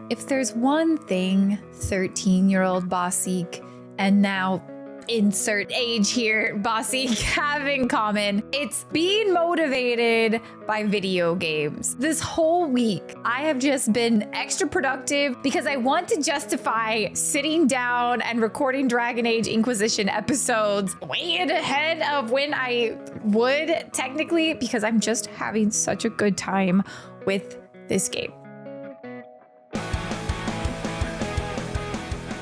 If there's one thing 13-year-old Basik and now insert age here, Basik have in common, it's being motivated by video games. This whole week, I have just been extra productive because I want to justify sitting down and recording Dragon Age Inquisition episodes way ahead of when I would technically, because I'm just having such a good time with this game.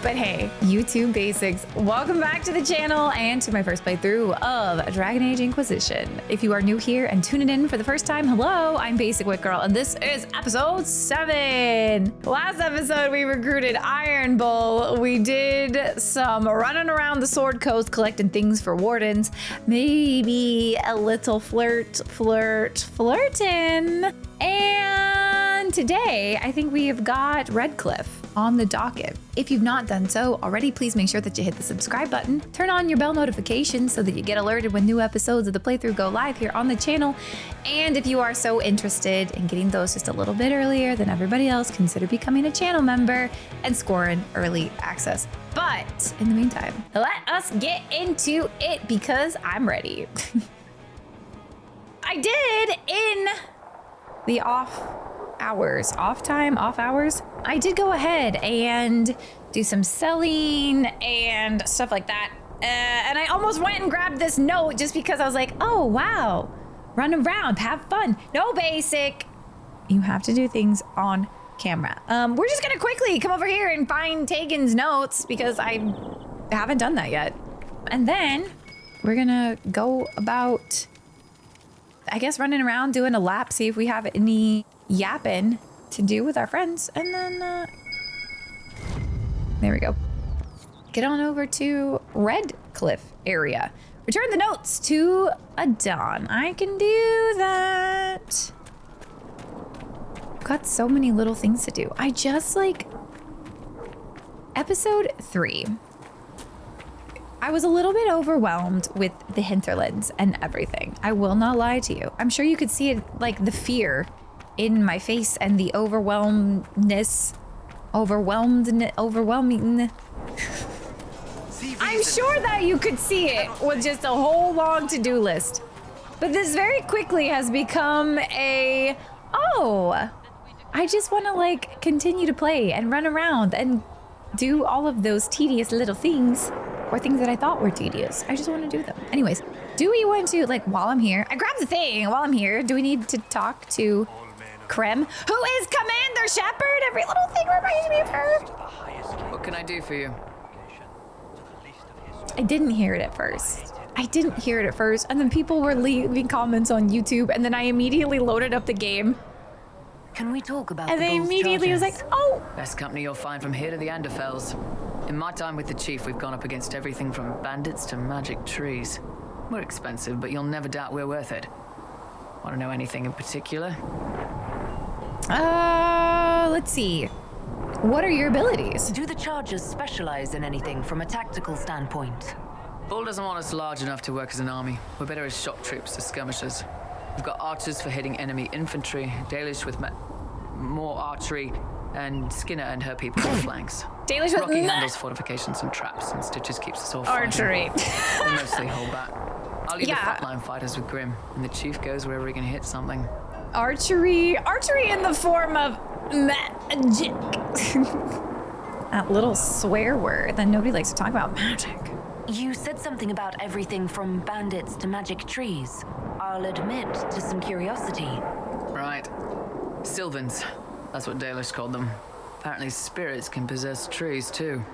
But hey, YouTube basics, welcome back to the channel and to my first playthrough of Dragon Age Inquisition. If you are new here and tuning in for the first time, hello, I'm Basicwitgirl and this is episode 7. Last episode, we recruited Iron Bull. We did some running around the Sword Coast collecting things for wardens, maybe a little flirting. And today, I think we have got Redcliffe on the docket. If you've not done so already, please make sure that you hit the subscribe button, turn on your bell notifications so that you get alerted when new episodes of the playthrough go live here on the channel. And if you are so interested in getting those just a little bit earlier than everybody else, consider becoming a channel member and scoring early access. But in the meantime, let us get into it because I'm ready. I did in the off hours, I did go ahead and do some selling and stuff like that. And I almost went and grabbed this note just because I was like, oh, wow, run around, have fun. No basic. You have to do things on camera. We're just gonna quickly come over here and find Tegan's notes because I haven't done that yet. And then we're gonna go about, I guess, running around doing a lap, see if we have any yapping to do with our friends, and then there we go. Get on over to Redcliffe area. Return the notes to Adon. I can do that. Got so many little things to do. I just episode 3. I was a little bit overwhelmed with the Hinterlands and everything. I will not lie to you. I'm sure you could see it, the fear in my face and the overwhelming. I'm sure that you could see it with just a whole long to-do list. But this very quickly has become I just want to continue to play and run around and do all of those tedious little things, or things that I thought were tedious. I just want to do them. Anyways, do we want to, while I'm here, I grabbed the thing while I'm here, do we need to talk to Krem, who is Commander Shepard? Every little thing reminds me of her. What can I do for you? I didn't hear it at first. And then people were leaving comments on YouTube, and then I immediately loaded up the game. Can we talk about and the they immediately charges? was like, oh! Best company you'll find from here to the Anderfells. In my time with the Chief, we've gone up against everything from bandits to magic trees. We're expensive, but you'll never doubt we're worth it. Want to know anything in particular? Let's see. What are your abilities? Do the chargers specialize in anything from a tactical standpoint? Bull doesn't want us large enough to work as an army. We're better as shock troops, as skirmishers. We've got archers for hitting enemy infantry, Dalish with more archery, and Skinner and her people on the flanks. Dalish with Rocky handles fortifications and traps, and Stitches keeps us all archery. We mostly hold back. I'll leave the frontline fighters with Grim, and the Chief goes wherever he can hit something. Archery in the form of magic. That little swear word that nobody likes to talk about, magic. You said something about everything from bandits to magic trees. I'll admit to some curiosity. Right. Sylvans. That's what Dalish called them. Apparently spirits can possess trees too.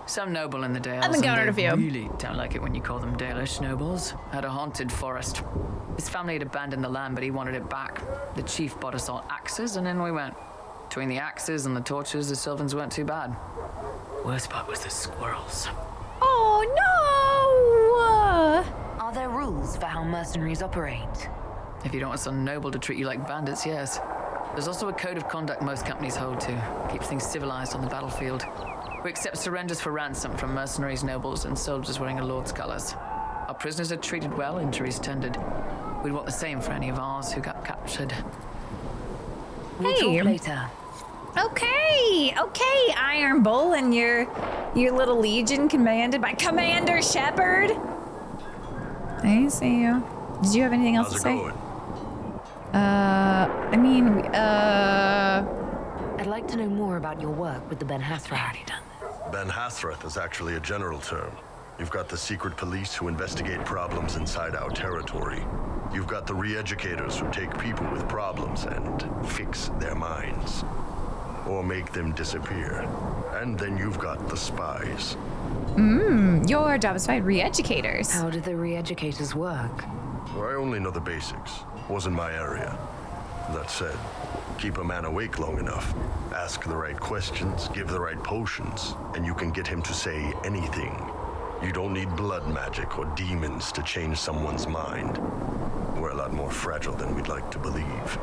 Some noble in the Dales, I've encountered a few. Really don't like it when you call them Dalish nobles, had a haunted forest. His family had abandoned the land, but he wanted it back. The Chief bought us all axes, and in we went. Between the axes and the torches, the Sylvans weren't too bad. Worst part was the squirrels. Oh no! Are there rules for how mercenaries operate? If you don't want some noble to treat you like bandits, yes. There's also a code of conduct most companies hold to. Keeps things civilized on the battlefield. We accept surrenders for ransom from mercenaries, nobles, and soldiers wearing a lord's colors. Our prisoners are treated well, injuries tended. We'd want the same for any of ours who got captured. We'll talk later. Okay. iron bull and your little legion commanded by Commander Shepard. I see you. Did you have anything else to say? How's it going? I'd like to know more about your work with the Ben Hathrath. Ben Hathrath is actually a general term. You've got the secret police who investigate problems inside our territory. You've got the re-educators who take people with problems and fix their minds. Or make them disappear. And then you've got the spies. Your job is to find re-educators. How do the re-educators work? Well, I only know the basics. Wasn't my area. That said, keep a man awake long enough, ask the right questions, give the right potions, and you can get him to say anything. You don't need blood magic or demons to change someone's mind. We're a lot more fragile than we'd like to believe.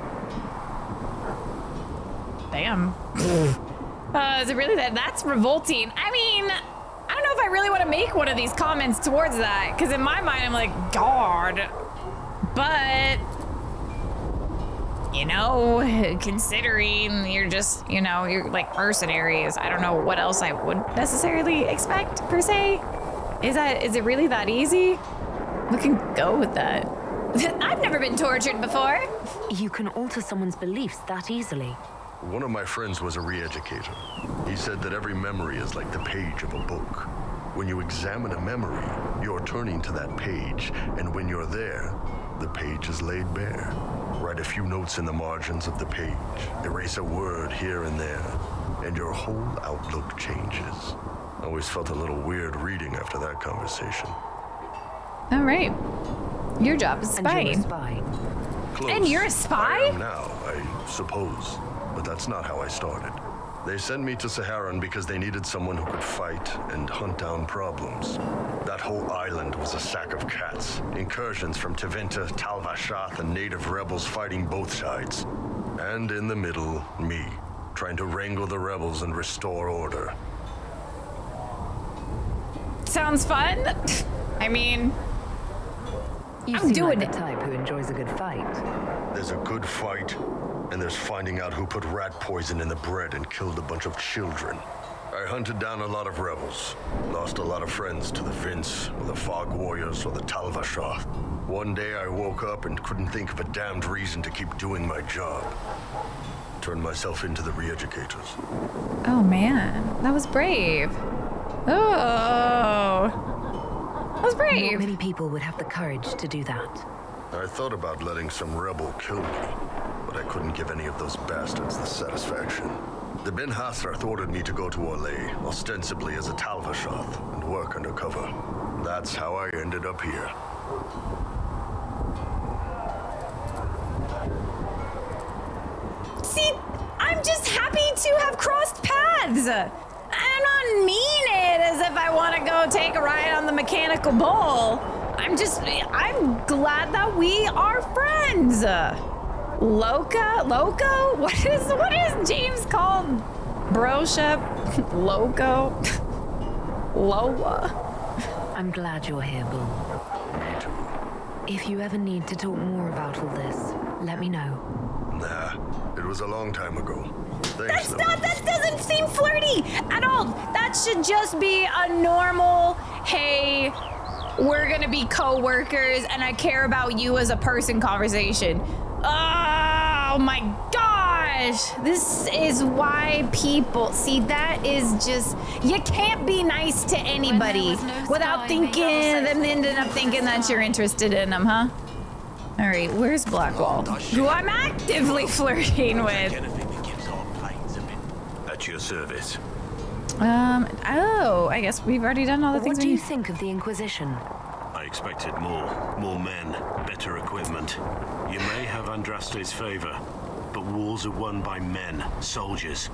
Damn. Is it really that? That's revolting. I mean, I don't know if I really want to make one of these comments towards that, because in my mind, I'm like, God. But, you know, considering you're just, you know, you're like mercenaries, I don't know what else I would necessarily expect, per se. Is it really that easy? We can go with that. I've never been tortured before. You can alter someone's beliefs that easily. One of my friends was a re-educator. He said that every memory is like the page of a book. When you examine a memory, you're turning to that page, and when you're there, the page is laid bare. Write a few notes in the margins of the page, erase a word here and there, and your whole outlook changes. I always felt a little weird reading after that conversation. All right. Your job is spying. And you're a spy. Close. And you're a spy? I am now, I suppose. But that's not how I started. They sent me to Saharan because they needed someone who could fight and hunt down problems. That whole island was a sack of cats. Incursions from Tevinter, Tal-Vashath, and native rebels fighting both sides. And in the middle, me, trying to wrangle the rebels and restore order. Sounds fun. I mean, You I'm seem doing like it. the type who enjoys a good fight. There's a good fight, and there's finding out who put rat poison in the bread and killed a bunch of children. I hunted down a lot of rebels, lost a lot of friends to the Vince, or the Fog Warriors, or the Tal-Vashath. One day I woke up and couldn't think of a damned reason to keep doing my job. Turned myself into the re-educators. oh man, that was brave. Oh, that was Not brave. many people would have the courage to do that. I thought about letting some rebel kill me, but I couldn't give any of those bastards the satisfaction. The Ben Hathrath ordered me to go to Orlais, ostensibly as a Tal-Vashath, and work undercover. That's how I ended up here. See, I'm just happy to have crossed paths. I'm not mean it as if I want to go take a ride on the mechanical bull. I'm glad that we are friends. Loco? What is James called? Broshep? Loco? Loa? I'm glad you're here, Bull. Me too. If you ever need to talk more about all this, let me know. Nah, it was a long time ago. Thanks, though. That doesn't seem flirty at all. That should just be a normal, hey, we're gonna be co-workers and I care about you as a person conversation. Oh my gosh. This is why people, see, that is just, you can't be nice to anybody without thinking, them ending up thinking that you're interested in them, huh? All right, where's Blackwall? Who I'm actively flirting with. Anything that gives our planes a bit. At your service. Oh, I guess we've already done all the things What do we you think of the Inquisition? I expected more men, better equipment. You may have Andraste's favor, but wars are won by men, soldiers.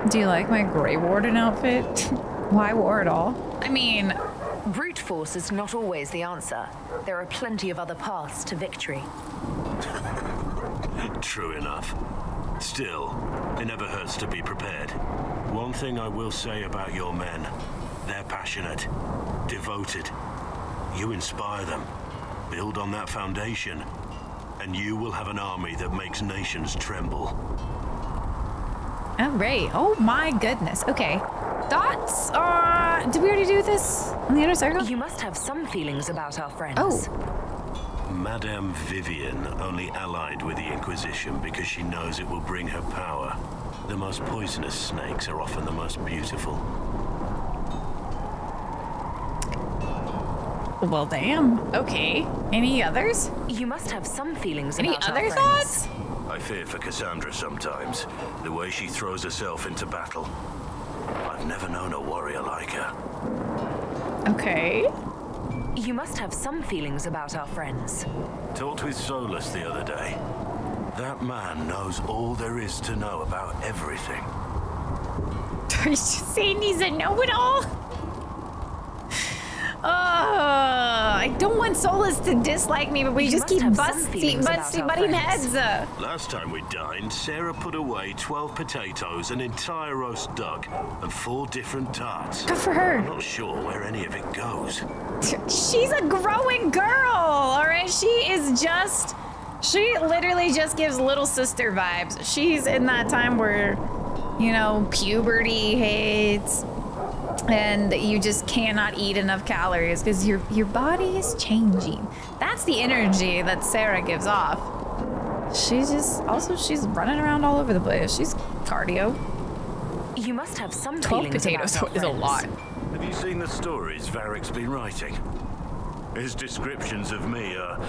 Do you like my Grey Warden outfit? Why war at all? I mean, Brute force is not always the answer. There are plenty of other paths to victory. True enough. Still, it never hurts to be prepared. One thing I will say about your men, they're passionate, devoted. You inspire them. Build on that foundation, and you will have an army that makes nations tremble. All right. Oh my goodness. Okay. Thoughts? Did we already do this on the inner circle? You must have some feelings about our friends. Oh. Madame Vivian only allied with the Inquisition because she knows it will bring her power. The most poisonous snakes are often the most beautiful. Well, damn. Okay. Any others? You must have some feelings Any about our other friends. thoughts? I fear for Cassandra sometimes, the way she throws herself into battle. I've never known a warrior like her. Okay. You must have some feelings about our friends. Talked with Solus the other day. That man knows all there is to know about everything. Are you just saying he's a know-it-all? I don't want Solus to dislike me, but we You just must keep have some feelings about our butting friends. heads. Last time we dined, Sarah put away 12 potatoes, an entire roast duck, and 4 different tarts. Good for her. I'm not sure where any of it goes. She's a growing girl, all right? She literally just gives little sister vibes. She's in that time where, you know, puberty hits and you just cannot eat enough calories because your body is changing. That's the energy that Sarah gives off. She's running around all over the place. She's cardio. You must have some 12 feelings potatoes about our is a friends. lot. Have you seen the stories Varric's been writing? His descriptions of me are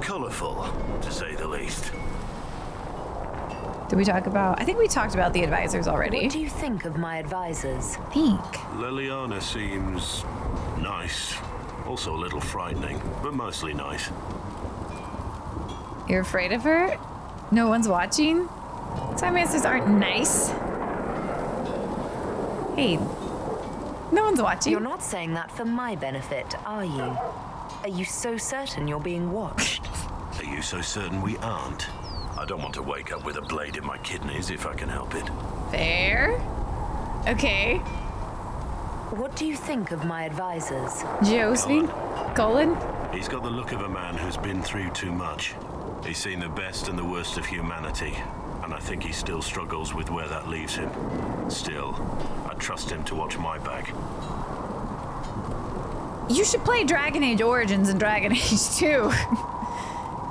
colourful, to say the least. Did we talk about? I think we talked about the advisors already. What do you think of my advisors? Think. Liliana seems nice, also a little frightening, but mostly nice. You're afraid of her? No one's watching? Time masters aren't nice. Hey, no one's watching. You're not saying that for my benefit, are you? Are you so certain you're being watched? Are you so certain we aren't? I don't want to wake up with a blade in my kidneys if I can help it. Fair. Okay. What do you think of my advisors? Josephine? Colin? He's got the look of a man who's been through too much. He's seen the best and the worst of humanity, and I think he still struggles with where that leaves him. Still, I trust him to watch my back. You should play Dragon Age Origins and Dragon Age 2.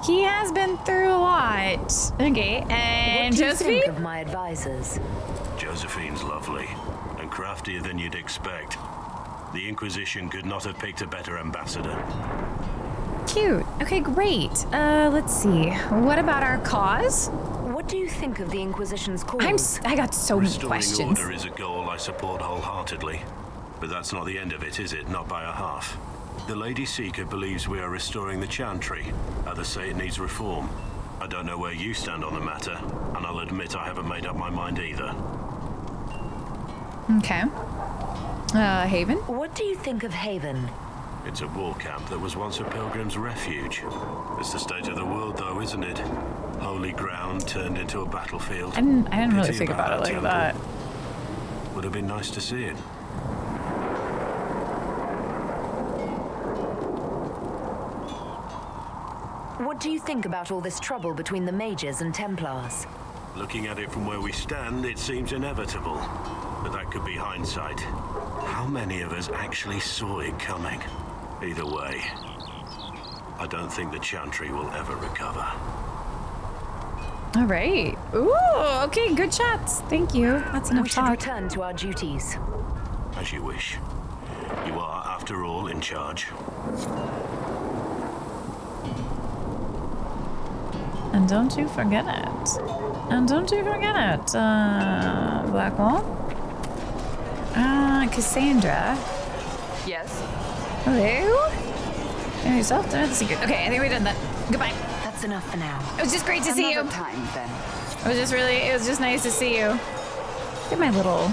He has been through a lot. Okay, and What do you Josephine? think of my advisors? Josephine's lovely, and craftier than you'd expect. The Inquisition could not have picked a better ambassador. Cute. Okay, great. Let's see. What about our cause? What do you think of the Inquisition's cause? I got so many Restoring questions. order is a goal I support wholeheartedly. But that's not the end of it, is it? Not by a half. The Lady Seeker believes we are restoring the Chantry. Others say it needs reform. I don't know where you stand on the matter, and I'll admit I haven't made up my mind either. Okay. Haven? What do you think of Haven? It's a war camp that was once a pilgrim's refuge. It's the state of the world, though, isn't it? Holy ground turned into a battlefield. I didn't really Pity think about it our like temple. that. Would have been nice to see it. What do you think about all this trouble between the Mages and Templars? Looking at it from where we stand, it seems inevitable. But that could be hindsight. How many of us actually saw it coming? Either way, I don't think the Chantry will ever recover. All right. Ooh, okay, good shots. Thank you. That's enough We should talk. return to our duties. As you wish. You are, after all, in charge. And don't you forget it. And don't you forget it. Blackwall. Cassandra. Yes? Hello? And yourself, don't have the secret. Okay, I think we've done that. Goodbye. That's enough for now. It was just great to see you. Another time, then. It was just nice to see you. Look at my little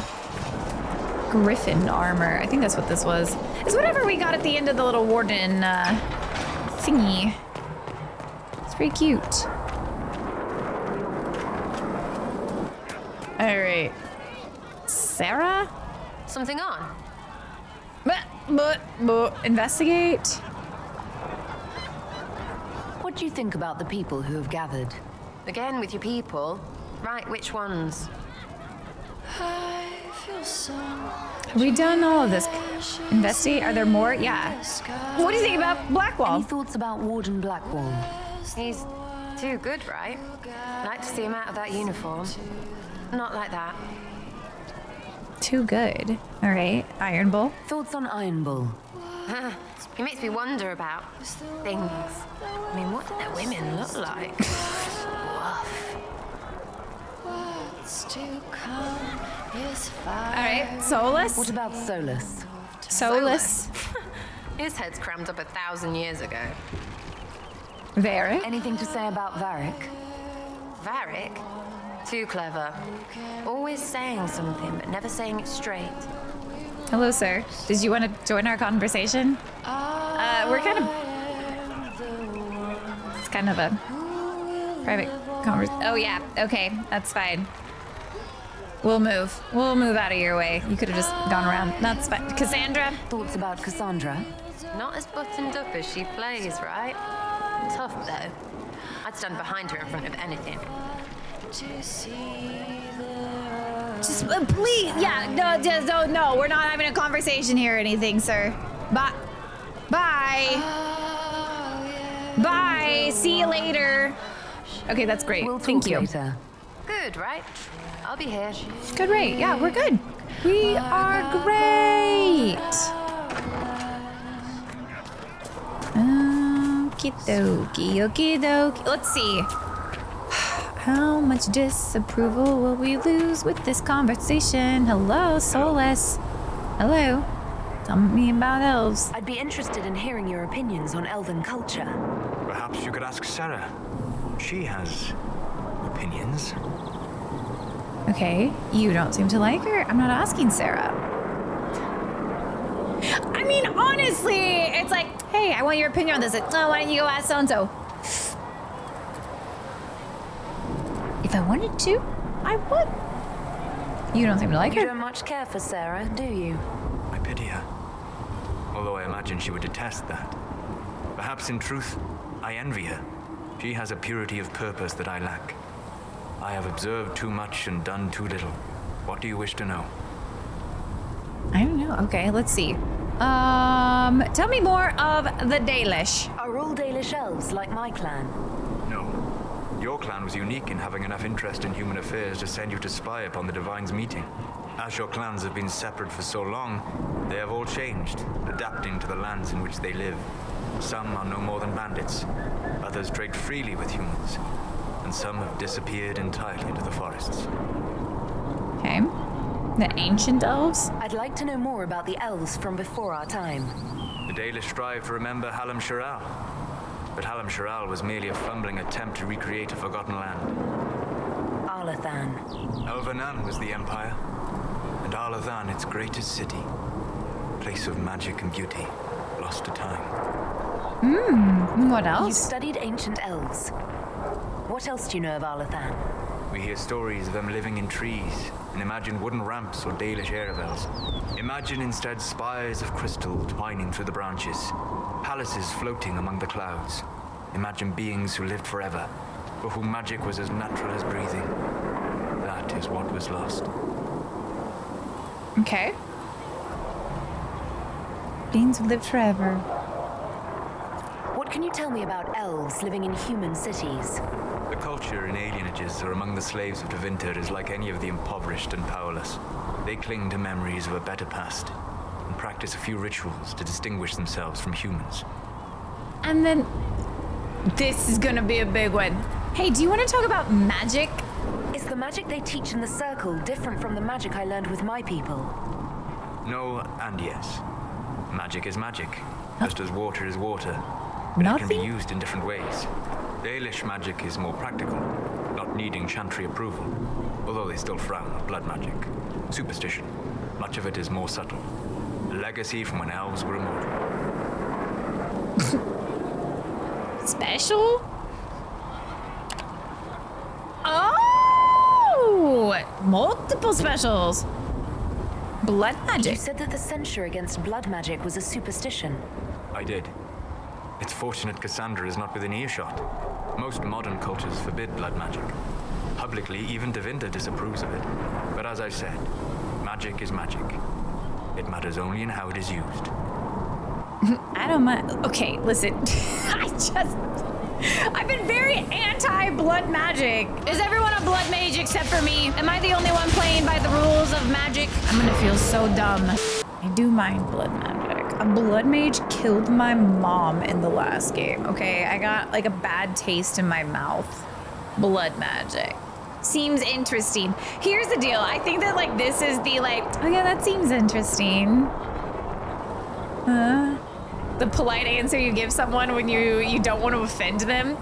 griffin armor. I think that's what this was. It's whatever we got at the end of the little warden thingy. It's pretty cute. All right. Sarah? Something on? Investigate. What do you think about the people who have gathered? Again with your people? Right, which ones? Have we done all of this? Investigate? Are there more? Yeah. What do you think about Blackwall? Any thoughts about Warden Blackwall? He's too good, right? Like to see him out of that uniform. Not like that. Too good. All right. Iron Bull. Thoughts on Iron Bull? He makes me wonder about things. I mean, what do their women look like? Woof. All right. Solus. What about Solus? Solus. His head's crammed up 1,000 years ago. Varric. Anything to say about Varric? Varric? Too clever. Always saying something, but never saying it straight. Hello, sir. Did you want to join our conversation? We're kind of... It's kind of a private conversation. Oh, yeah. Okay. That's fine. We'll move. We'll move out of your way. You could have just gone around. That's fine. Cassandra? Thoughts about Cassandra? Not as buttoned up as she plays, right? Tough, though. I'd stand behind her in front of anything. Just please. Yeah. No, just don't. No, we're not having a conversation here or anything, sir. Bye. Bye. Bye. See you later. Okay, that's great. We'll Thank talk you. later. Good, right? I'll be here. Good rate. Yeah, we're good. We are great. Okie dokie, okie dokie. Let's see. How much disapproval will we lose with this conversation? Hello, Solus. Hello. Tell me about elves. I'd be interested in hearing your opinions on elven culture. Perhaps you could ask Sarah. She has opinions. Okay, you don't seem to like her. I'm not asking Sarah. I mean, honestly, it's like, hey, I want your opinion on this. Like, oh, why don't you go ask so-and-so? If I wanted to, I would. You don't seem to like You her. don't much care for Sarah, do you? I pity her. Although I imagine she would detest that. Perhaps in truth, I envy her. She has a purity of purpose that I lack. I have observed too much and done too little. What do you wish to know? I don't know. Okay, let's see. Tell me more of the Dalish. Are all Dalish elves like my clan? No. Your clan was unique in having enough interest in human affairs to send you to spy upon the Divine's meeting. As your clans have been separate for so long, they have all changed, adapting to the lands in which they live. Some are no more than bandits, others trade freely with humans, and some have disappeared entirely into the forests. Okay. The ancient elves? I'd like to know more about the elves from before our time. The Dalish strive to remember Hallam Shiral, but Hallam Shiral was merely a fumbling attempt to recreate a forgotten land. Arlathan. Elvanan was the empire, and Arlathan its greatest city, place of magic and beauty, lost to time. What You else? studied ancient elves. What else do you know of Arlathan? We hear stories of them living in trees, and imagine wooden ramps or Dalish Erebels. Imagine instead spires of crystal twining through the branches, palaces floating among the clouds. Imagine beings who lived forever, for whom magic was as natural as breathing. That is what was lost. Okay. Beings who lived forever. What can you tell me about elves living in human cities? The culture in alienages or among the slaves of Tevinter is like any of the impoverished and powerless. They cling to memories of a better past and practice a few rituals to distinguish themselves from humans. And then this is gonna be a big one. Hey, do you want to talk about magic? Is the magic they teach in the Circle different from the magic I learned with my people? No and yes. Magic is magic, just as water is water, but it can be Nothing? used in different ways. Dalish magic is more practical, not needing chantry approval, although they still frown on blood magic. Superstition, much of it is more subtle. A legacy from when elves were immortal. Special? Oh! Multiple specials. Blood You magic. said that the censure against blood magic was a superstition. I did. It's fortunate Cassandra is not within earshot. Most modern cultures forbid blood magic. Publicly, even Tevinter disapproves of it. But as I said, magic is magic. It matters only in how it is used. I don't mind. Okay, listen. I've been very anti-blood magic. Is everyone a blood mage except for me? Am I the only one playing by the rules of magic? I'm gonna feel so dumb. I do mind blood magic. A blood mage killed my mom in the last game, okay? I got like a bad taste in my mouth. Blood magic. Seems interesting. Here's the deal. I think that like this is the like, oh yeah, that seems interesting. The polite answer you give someone when you don't want to offend them.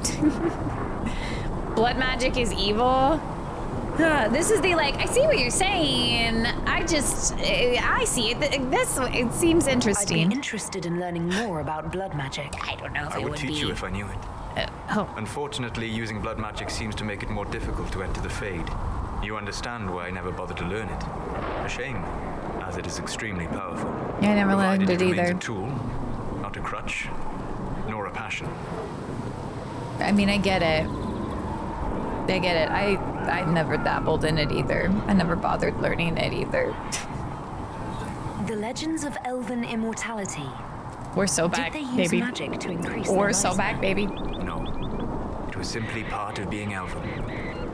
Blood magic is evil. This is the like, I see what you're saying. I see it. It seems interesting. I'd be interested in learning more about blood magic. I don't know if I it would teach you if I knew it. Unfortunately, using blood magic seems to make it more difficult to enter the Fade. You understand why I never bothered to learn it. A shame, as it is extremely powerful. Yeah, I never learned it remains either. a tool, not a crutch, nor a passion. I mean, I get it. I never dabbled in it either. I never bothered learning it either. The legends of elven immortality. We're so back, Did they use baby. magic to increase We're their so lifespan? back, baby. No. It was simply part of being elven.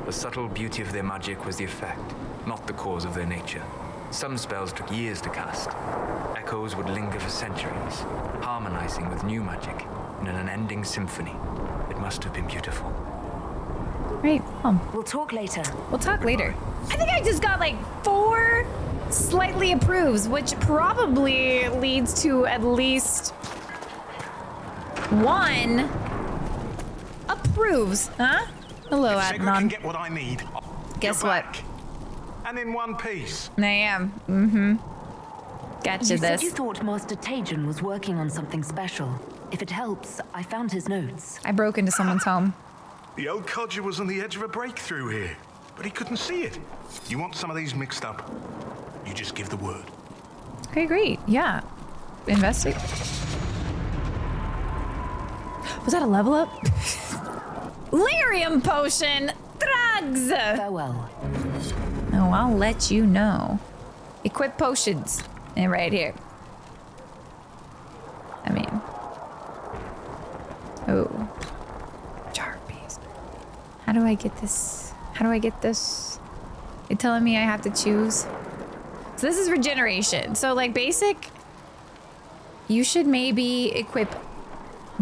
The subtle beauty of their magic was the effect, not the cause of their nature. Some spells took years to cast. Echoes would linger for centuries, harmonizing with new magic in an unending symphony. It must have been beautiful. Right, We'll talk later. we'll talk later. I think I just got like 4 slightly approves, which probably leads to at least 1 approves, huh? Hello, If Sigurd can Adnan. get what I need, Guess you're what? back. And in one piece. I am. Mm-hmm. Gotcha You said this. you thought Master Tajan was working on something special. If it helps, I found his notes. I broke into someone's home. The old codger was on the edge of a breakthrough here, but he couldn't see it. You want some of these mixed up? You just give the word. Okay, great. Yeah. Investigate. Was that a level up? Lyrium potion! Drugs! Farewell. Oh, I'll let you know. Equip potions. And right here. I mean. Oh. Jarpies. How do I get this? How do I get this? You're telling me I have to choose? So this is regeneration. So like basic, you should maybe equip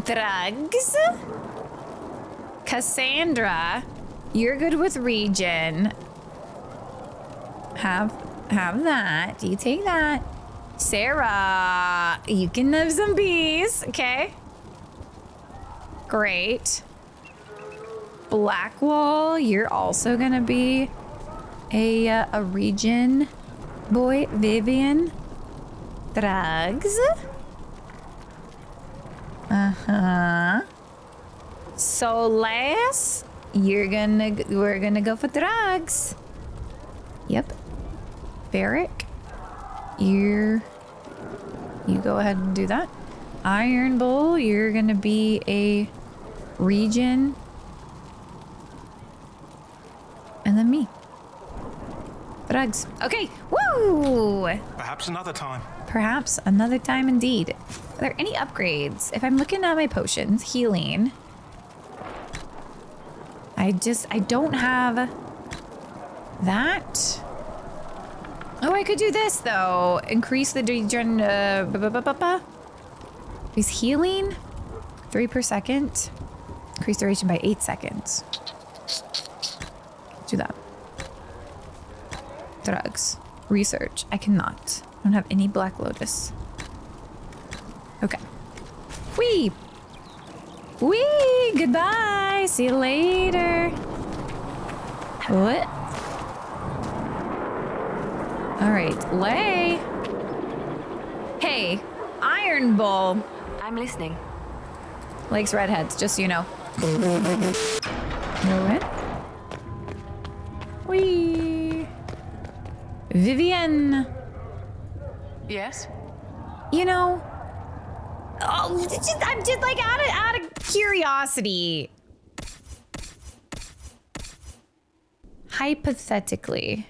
drugs. Cassandra, you're good with regen. Have that. You take that. Sarah, you can have some bees. Okay. Great. Blackwall, you're also gonna be a regen boy. Vivian, drugs. Solas, we're gonna go for drugs. Yep. Barrick, you go ahead and do that. Iron Bull, you're gonna be a regen. And then me. Drugs. Okay, woo! Perhaps another time. Perhaps another time indeed. Are there any upgrades? If I'm looking at my potions, healing. I don't have that. Oh, I could do this though. Increase the regen, Increase healing, 3 per second. Increase duration by 8 seconds. Do that. Drugs. Research. I cannot. I don't have any Black Lotus. Okay. Whee! Whee! Goodbye! See you later. What? Alright, Lay. Hey, Iron Bull. I'm listening. Likes redheads, just so you know. What? Whee! Vivian. Yes? You know, I'm just like out of curiosity. Hypothetically,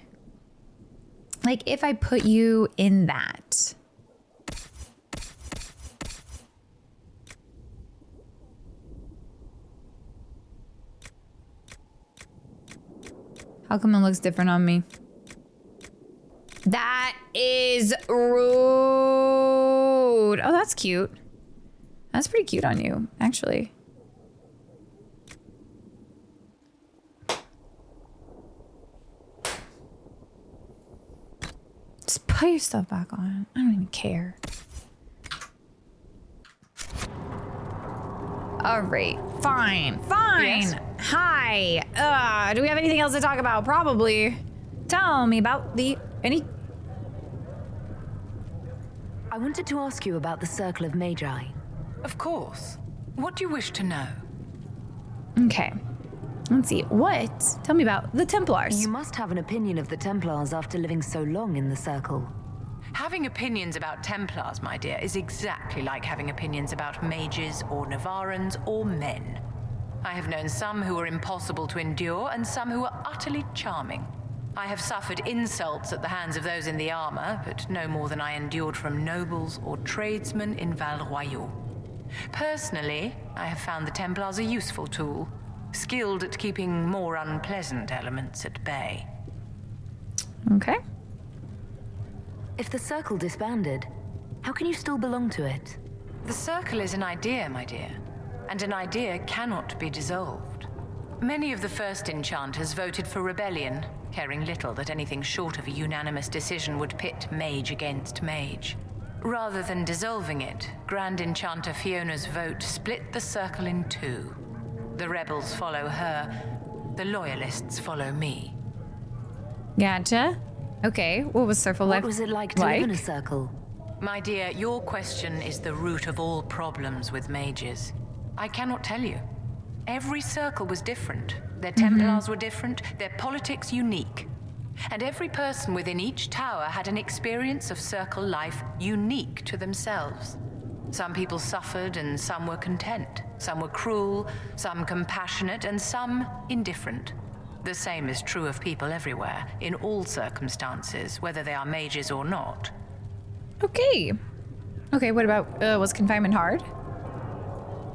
Like if I put you in that. How come it looks different on me? That is rude. Oh, that's cute. That's pretty cute on you, actually. Just put your stuff back on. I don't even care. All right, fine. Yes? Hi. Do we have anything else to talk about? Probably. Tell me about I wanted to ask you about the Circle of Magi. Of course. What do you wish to know? Okay. Let's see. What? Tell me about the Templars. You must have an opinion of the Templars after living so long in the Circle. Having opinions about Templars, my dear, is exactly like having opinions about mages or Navarrans or men. I have known some who are impossible to endure and some who are utterly charming. I have suffered insults at the hands of those in the armor, but no more than I endured from nobles or tradesmen in Val Royaux. Personally, I have found the Templars a useful tool, skilled at keeping more unpleasant elements at bay. Okay. If the Circle disbanded, how can you still belong to it? The Circle is an idea, my dear, and an idea cannot be dissolved. Many of the first enchanters voted for rebellion, caring little that anything short of a unanimous decision would pit mage against mage. Rather than dissolving it, Grand Enchanter Fiona's vote split the Circle in two. The rebels follow her, the loyalists follow me. Gotcha. Okay, what was Circle like? What was it like to live in a Circle? My dear, your question is the root of all problems with mages. I cannot tell you. Every Circle was different. Their Templars were different, their politics unique. And every person within each tower had an experience of Circle life unique to themselves. Some people suffered and some were content. Some were cruel, some compassionate, and some indifferent. The same is true of people everywhere, in all circumstances, whether they are mages or not. Okay. Okay, what about, was confinement hard?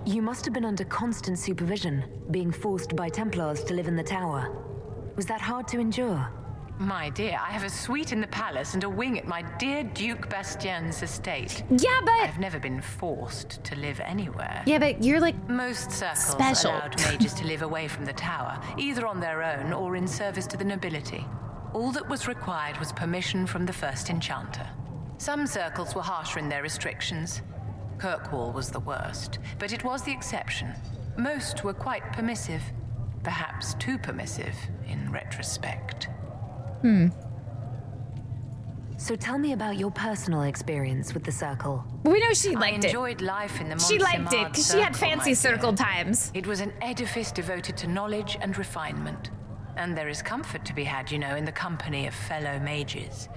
You must have been under constant supervision, being forced by Templars to live in the tower. Was that hard to endure? My dear, I have a suite in the palace and a wing at my dear Duke Bastien's estate. Yeah, but... I've never been forced to live anywhere. Yeah, but you're like... Most circles special. allowed mages to live away from the tower, either on their own or in service to the nobility. All that was required was permission from the first enchanter. Some circles were harsher in their restrictions. Kirkwall was the worst, but it was the exception. Most were quite permissive, perhaps too permissive in retrospect. So tell me about your personal experience with the Circle. We know she liked I enjoyed life in the She liked it because she had fancy circle times. It was an edifice devoted to knowledge and refinement. And there is comfort to be had, you know, in the company of fellow mages.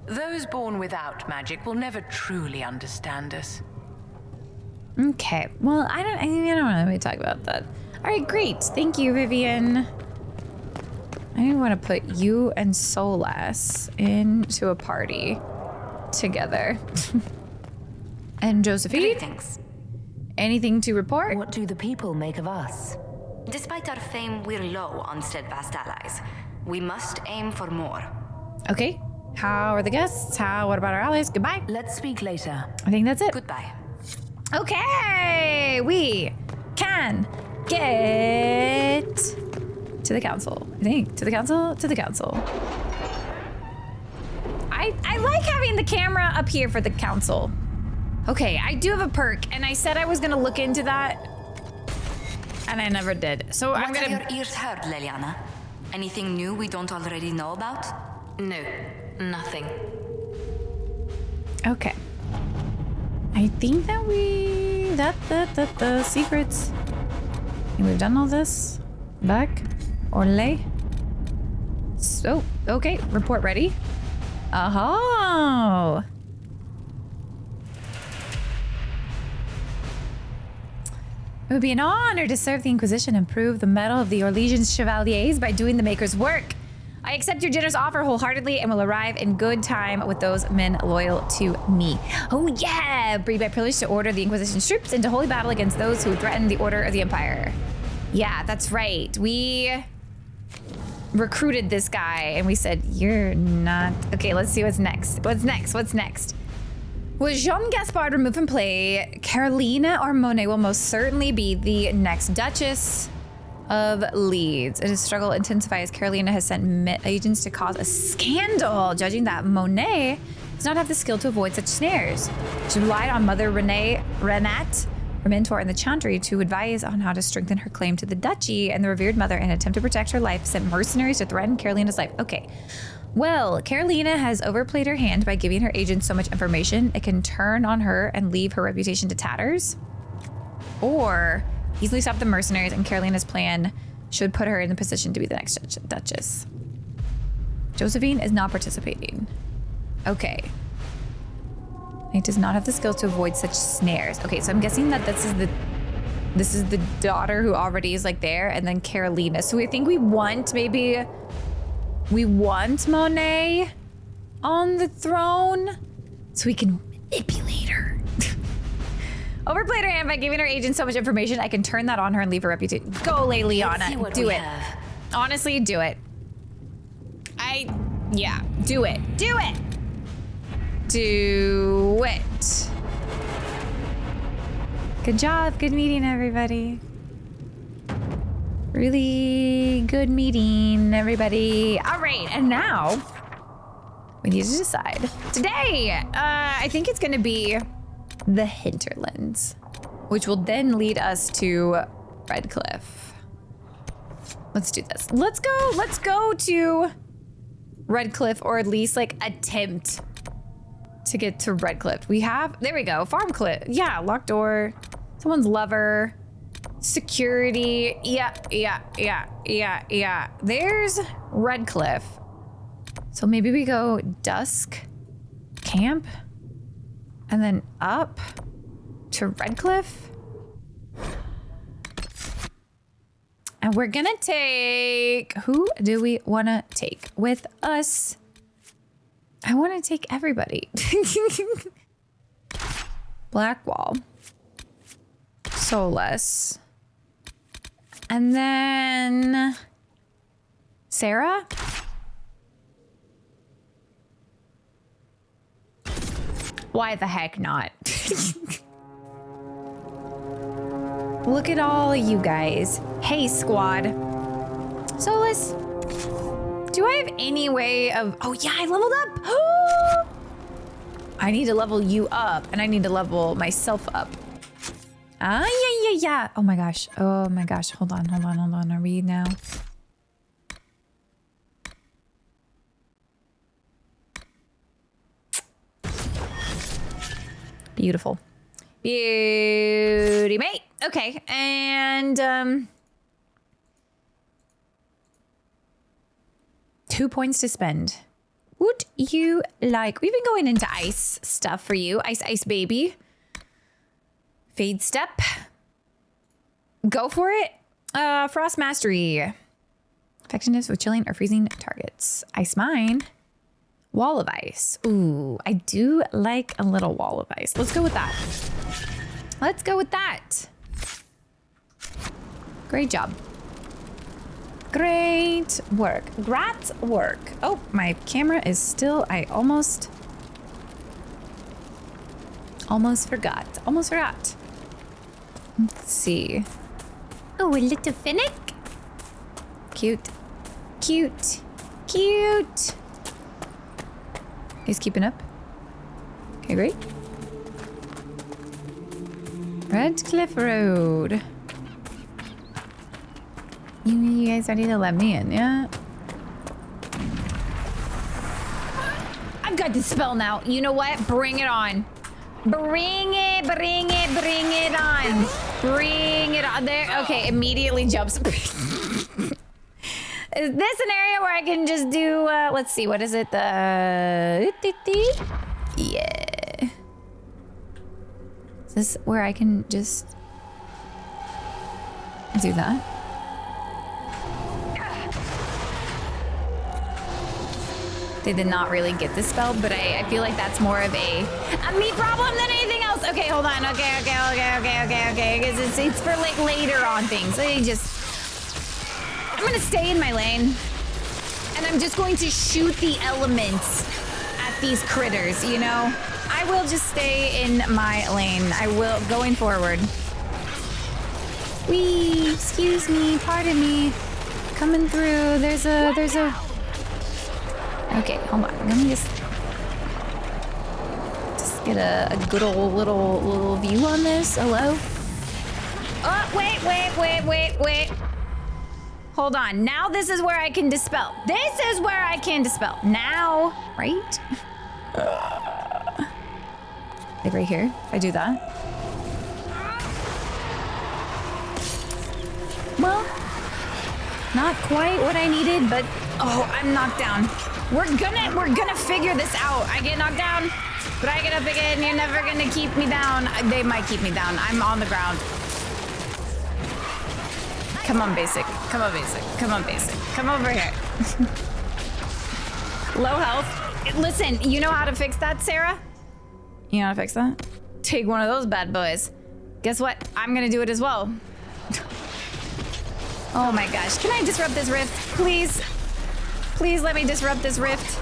Those born without magic will never truly understand us. Okay, well, I don't want to talk about that. All right, great. Thank you, Vivian. I didn't want to put you and Solas into a party together. And Josephine? Greetings. Anything to report? What do the people make of us? Despite our fame, we're low on steadfast allies. We must aim for more. Okay. How are the guests? What about our allies? Goodbye. Let's speak later. I think that's it. Goodbye. Okay, we can get to the council. I think to the council. I like having the camera up here for the council. Okay, I do have a perk, and I said I was gonna look into that, and I never did. So I'm gonna. What have your ears heard, Leliana? Anything new we don't already know about? No, nothing. Okay. I think that the secrets. We've done all this. Back. Orle. So, okay, report ready. Oh. It would be an honor to serve the Inquisition and prove the mettle of the Orlesian Chevaliers by doing the Maker's work. I accept your generous offer wholeheartedly and will arrive in good time with those men loyal to me. Oh yeah! Breed by privilege to order the Inquisition's troops into holy battle against those who threaten the order of the Empire. Yeah, that's right. We recruited this guy and we said, you're not... Okay, let's see what's next. What's next? Was Jean Gaspard removed from play, Carolina or Monet will most certainly be the next Duchess of Leeds. It has struggle intensify as Carolina has sent agents to cause a scandal, judging that Monet does not have the skill to avoid such snares. She relied on Mother Renate, her mentor in the Chantry, to advise on how to strengthen her claim to the duchy, and the revered mother, in an attempt to protect her life, sent mercenaries to threaten Carolina's life. Okay. Well, Carolina has overplayed her hand by giving her agents so much information it can turn on her and leave her reputation to tatters. Or easily stop the mercenaries, and Carolina's plan should put her in the position to be the next Duchess. Josephine is not participating. Okay. It does not have the skills to avoid such snares. Okay, so I'm guessing that this is the daughter who already is like there, and then Carolina. So I think we want Monet on the throne so we can manipulate her. Overplayed her hand by giving her agent so much information, I can turn that on her and leave her reputation. Go, Leliana. Do it. Honestly, do it. Yeah, do it. Do it. Do it. Good job. Good meeting, everybody. Really good meeting, everybody. All right, and now we need to decide. Today, I think it's gonna be the Hinterlands, which will then lead us to Redcliffe. Let's do this. Let's go to Redcliffe, or at least like attempt to get to Redcliffe. There we go, Farmcliff. Yeah, locked door, someone's lover, security. Yeah. There's Redcliffe. So maybe we go dusk, camp, and then up to Redcliffe. And we're gonna take, who do we wanna take with us? I wanna take everybody. Blackwall, Solus, and then Sarah? Why the heck not? Look at all of you guys. Hey, squad. Solus, do I have any way of... Oh, yeah, I leveled up. I need to level you up, and I need to level myself up. Yeah. Oh, my gosh. Hold on. Are we now? Beautiful. Beauty mate. Okay, and 2 points to spend. Would you like... We've been going into ice stuff for you. Ice baby. Fade step. Go for it. Frost mastery. Effectiveness with chilling or freezing targets. Ice mine. Wall of ice. Ooh, I do like a little wall of ice. Let's go with that. Let's go with that. Great job. Great work. Great work. Oh, my camera is still... I almost forgot. Let's see. Oh, a little finnick. Cute. He's keeping up. Okay, great. Redcliffe Road. You guys ready to let me in, yeah? I've got the spell now. You know what? Bring it on. Bring it on. Bring it on. There. Okay, immediately jumps. Is this an area where I can just do, let's see, what is it? Yeah. Is this where I can just do that? They did not really get the spell, but I feel like that's more of a me problem than anything else. Okay, hold on. Okay. Because it's for like later on things. I'm gonna stay in my lane, and I'm just going to shoot the elements at these critters, you know? I will just stay in my lane. I will, going forward. Wee, excuse me, pardon me. Coming through, there's a... Okay, hold on, let me just get a good old little view on this. Hello? Oh, wait. Hold on, now this is where I can dispel. This is where I can dispel. Now, right? Like right here, if I do that. Well, not quite what I needed, but oh, I'm knocked down. We're gonna figure this out. I get knocked down, but I get up again. You're never gonna keep me down. They might keep me down. I'm on the ground. Come on, basic. Come on, basic. Come on, basic. Come over here. Low health. Listen, you know how to fix that, Sarah? You know how to fix that? Take one of those bad boys. Guess what? I'm gonna do it as well. Oh my gosh. Can I disrupt this rift? Please? Please let me disrupt this rift.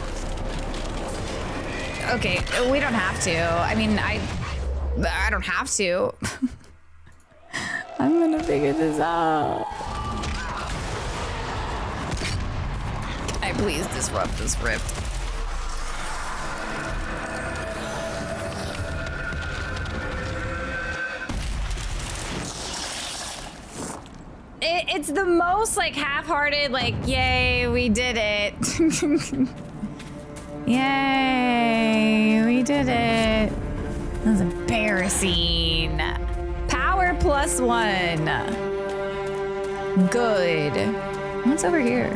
Okay, we don't have to. I mean, I don't have to. I'm gonna figure this out. Can I please disrupt this rift? It's the most like half-hearted, like, yay, we did it. Yay, we did it. That was embarrassing. Power +1. Good. What's over here?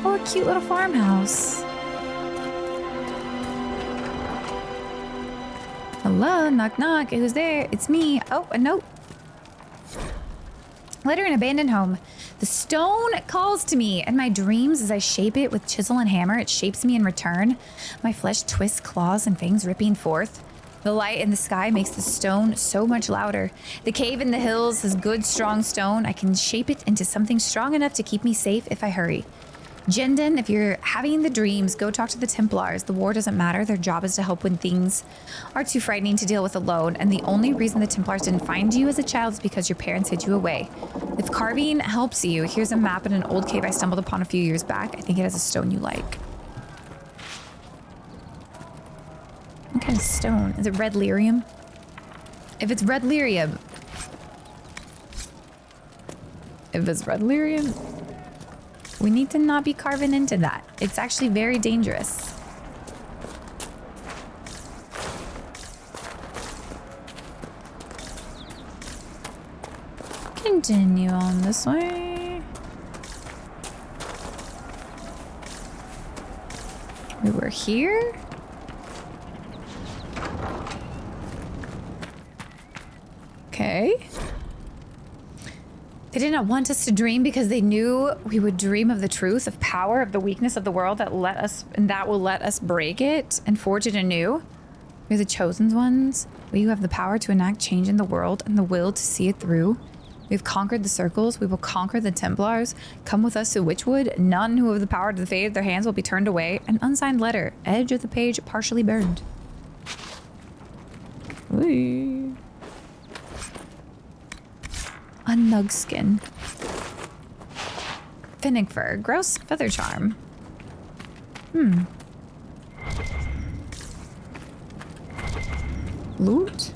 Oh, a cute little farmhouse. Hello, knock knock. Who's there? It's me. Oh, a note. Letter in abandoned home. The stone calls to me and my dreams as I shape it with chisel and hammer. It shapes me in return. My flesh twists, claws and fangs ripping forth. The light in the sky makes the stone so much louder. The cave in the hills is good, strong stone. I can shape it into something strong enough to keep me safe if I hurry. Jenden, if you're having the dreams, go talk to the Templars. The war doesn't matter. Their job is to help when things are too frightening to deal with alone. And the only reason the Templars didn't find you as a child is because your parents hid you away. If carving helps you, here's a map in an old cave I stumbled upon a few years back. I think it has a stone you like. What kind of stone? Is it red lyrium? If it's red lyrium. We need to not be carving into that. It's actually very dangerous. Continue on this way. We were here. Okay. They did not want us to dream because they knew we would dream of the truth, of power, of the weakness of the world that will let us break it and forge it anew. We're the chosen ones. We who have the power to enact change in the world and the will to see it through. We've conquered the circles. We will conquer the Templars. Come with us to Witchwood. None who have the power to fade their hands will be turned away. An unsigned letter. Edge of the page partially burned. Whee. A nugskin. Finnick fur. Gross feather charm. Loot.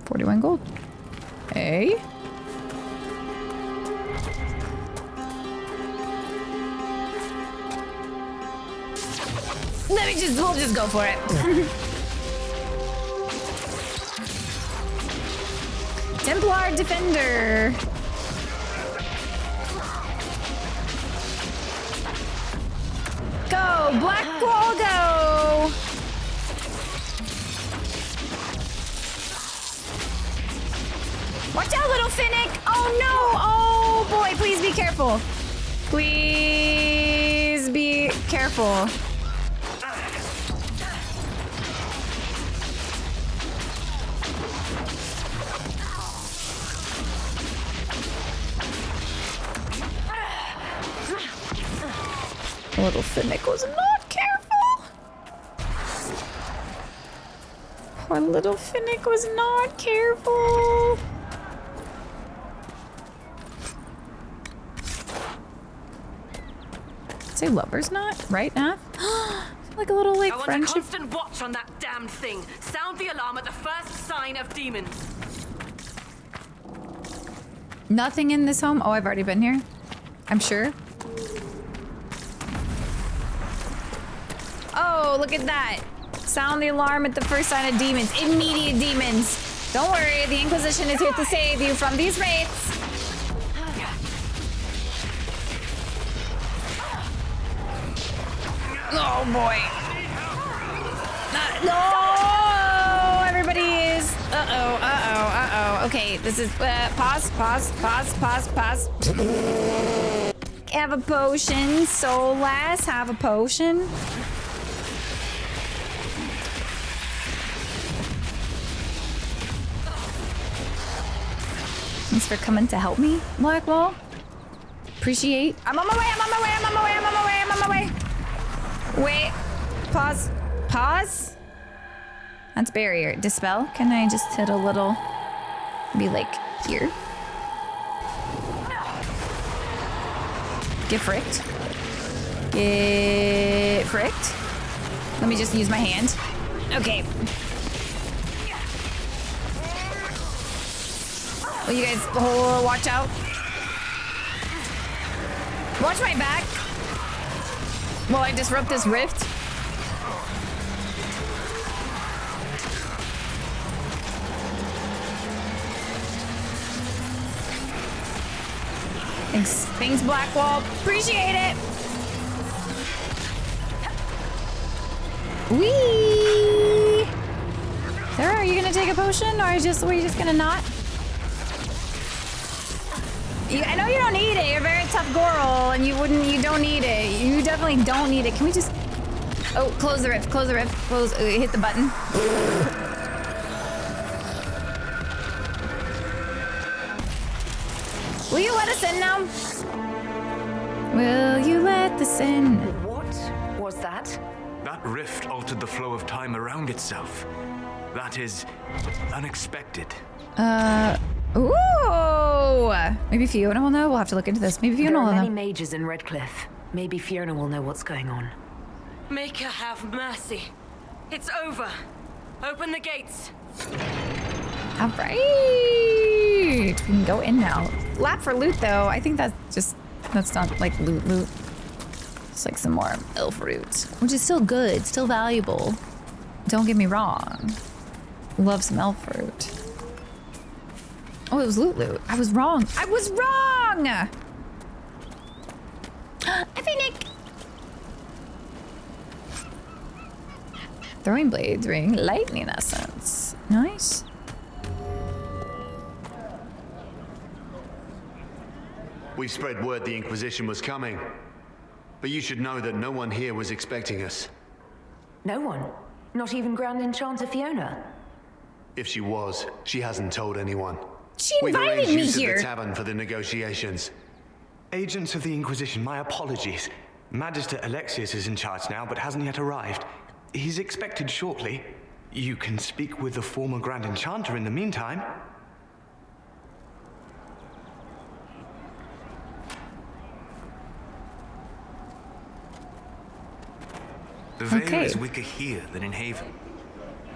41 gold. Hey. We'll just go for it. Templar Defender. Go, Black Wall, go. Watch out, little Finnick. Oh no. Oh boy, please be careful. Please be careful. Little Finnick was not careful. Poor little Finnick was not careful. Say lover's knot, right, Nath? Like a little like I friendship. want a constant watch on that damned thing. Sound the alarm at the first sign of demons. Nothing in this home. Oh, I've already been here. I'm sure. Oh, look at that. Sound the alarm at the first sign of demons. Immediate demons. Don't worry, the Inquisition is here to save you from these wraiths. Oh boy. No! Everybody is. Uh-oh. Okay, this is. Pause. Have a potion. Solas, have a potion. Thanks for coming to help me, Blackwall. Appreciate. I'm on my way. Wait. Pause. That's barrier. Dispel. Can I just hit a little? Be like here. Get fricked. Let me just use my hand. Okay. Will you guys watch out? Watch my back while I disrupt this rift. Thanks, Blackwall. Appreciate it. Whee! Sarah, are you gonna take a potion, or were you just gonna not? I know you don't need it. You're a very tough girl, and you don't need it. You definitely don't need it. Can we just? Oh, close the rift. Hit the button. Will you let us in now? Will you let us in? What was that? That rift altered the flow of time around itself. That is unexpected. Ooh! Maybe Fiona will know. We'll have to look into this. Maybe Fiona There will are many know. mages in Redcliffe. Maybe Fiona will know what's going on. Make her have mercy. It's over. Open the gates. All right. We can go in now. Lap for loot, though. I think that's not like loot. It's like some more elf root, which is still good, still valuable. Don't get me wrong. Love some elf fruit. Oh, it was loot. I was wrong. Finnick. Throwing blades ring lightning essence. Nice. We spread word the Inquisition was coming, but you should know that no one here was expecting us. No one? Not even Grand Enchanter Fiona? If she was, she hasn't told anyone. She We've invited arranged me use here. of the tavern for the negotiations. Agents of the Inquisition, my apologies. Magister Alexius is in charge now, but hasn't yet arrived. He's expected shortly. You can speak with the former Grand Enchanter in the meantime. The veil Okay. is weaker here than in Haven.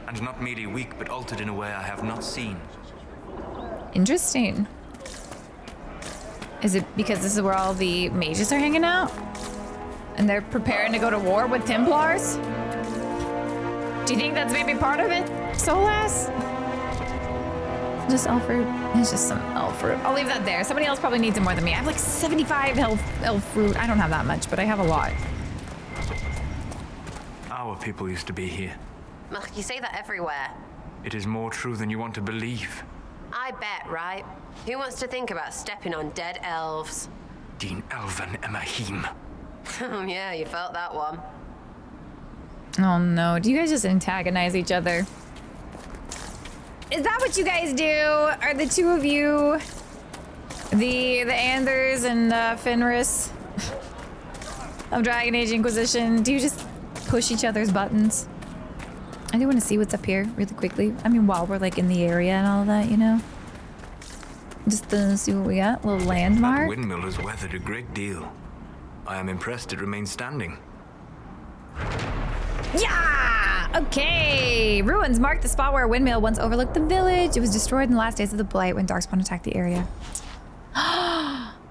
And not merely weak, but altered in a way I have not seen. Interesting. Is it because this is where all the mages are hanging out? And they're preparing to go to war with Templars? Do you think that's maybe part of it, Solas? Just elf fruit? It's just some elf fruit. I'll leave that there. Somebody else probably needs it more than me. I have like 75 elf fruit. I don't have that much, but I have a lot. Our people used to be here. Ugh, you say that everywhere. It is more true than you want to believe. I bet, right? Who wants to think about stepping on dead elves? Din Elven Emahim. Yeah, you felt that one. Oh no, do you guys just antagonize each other? Is that what you guys do? Are the two of you the Anders and Fenris of Dragon Age Inquisition? Do you just push each other's buttons? I do want to see what's up here really quickly. I mean, while we're like in the area and all that, you know? Just see what we got. Little landmark. That windmill has weathered a great deal. I am impressed it remains standing. Yeah! Okay! Ruins mark the spot where a windmill once overlooked the village. It was destroyed in the last days of the Blight when Darkspawn attacked the area.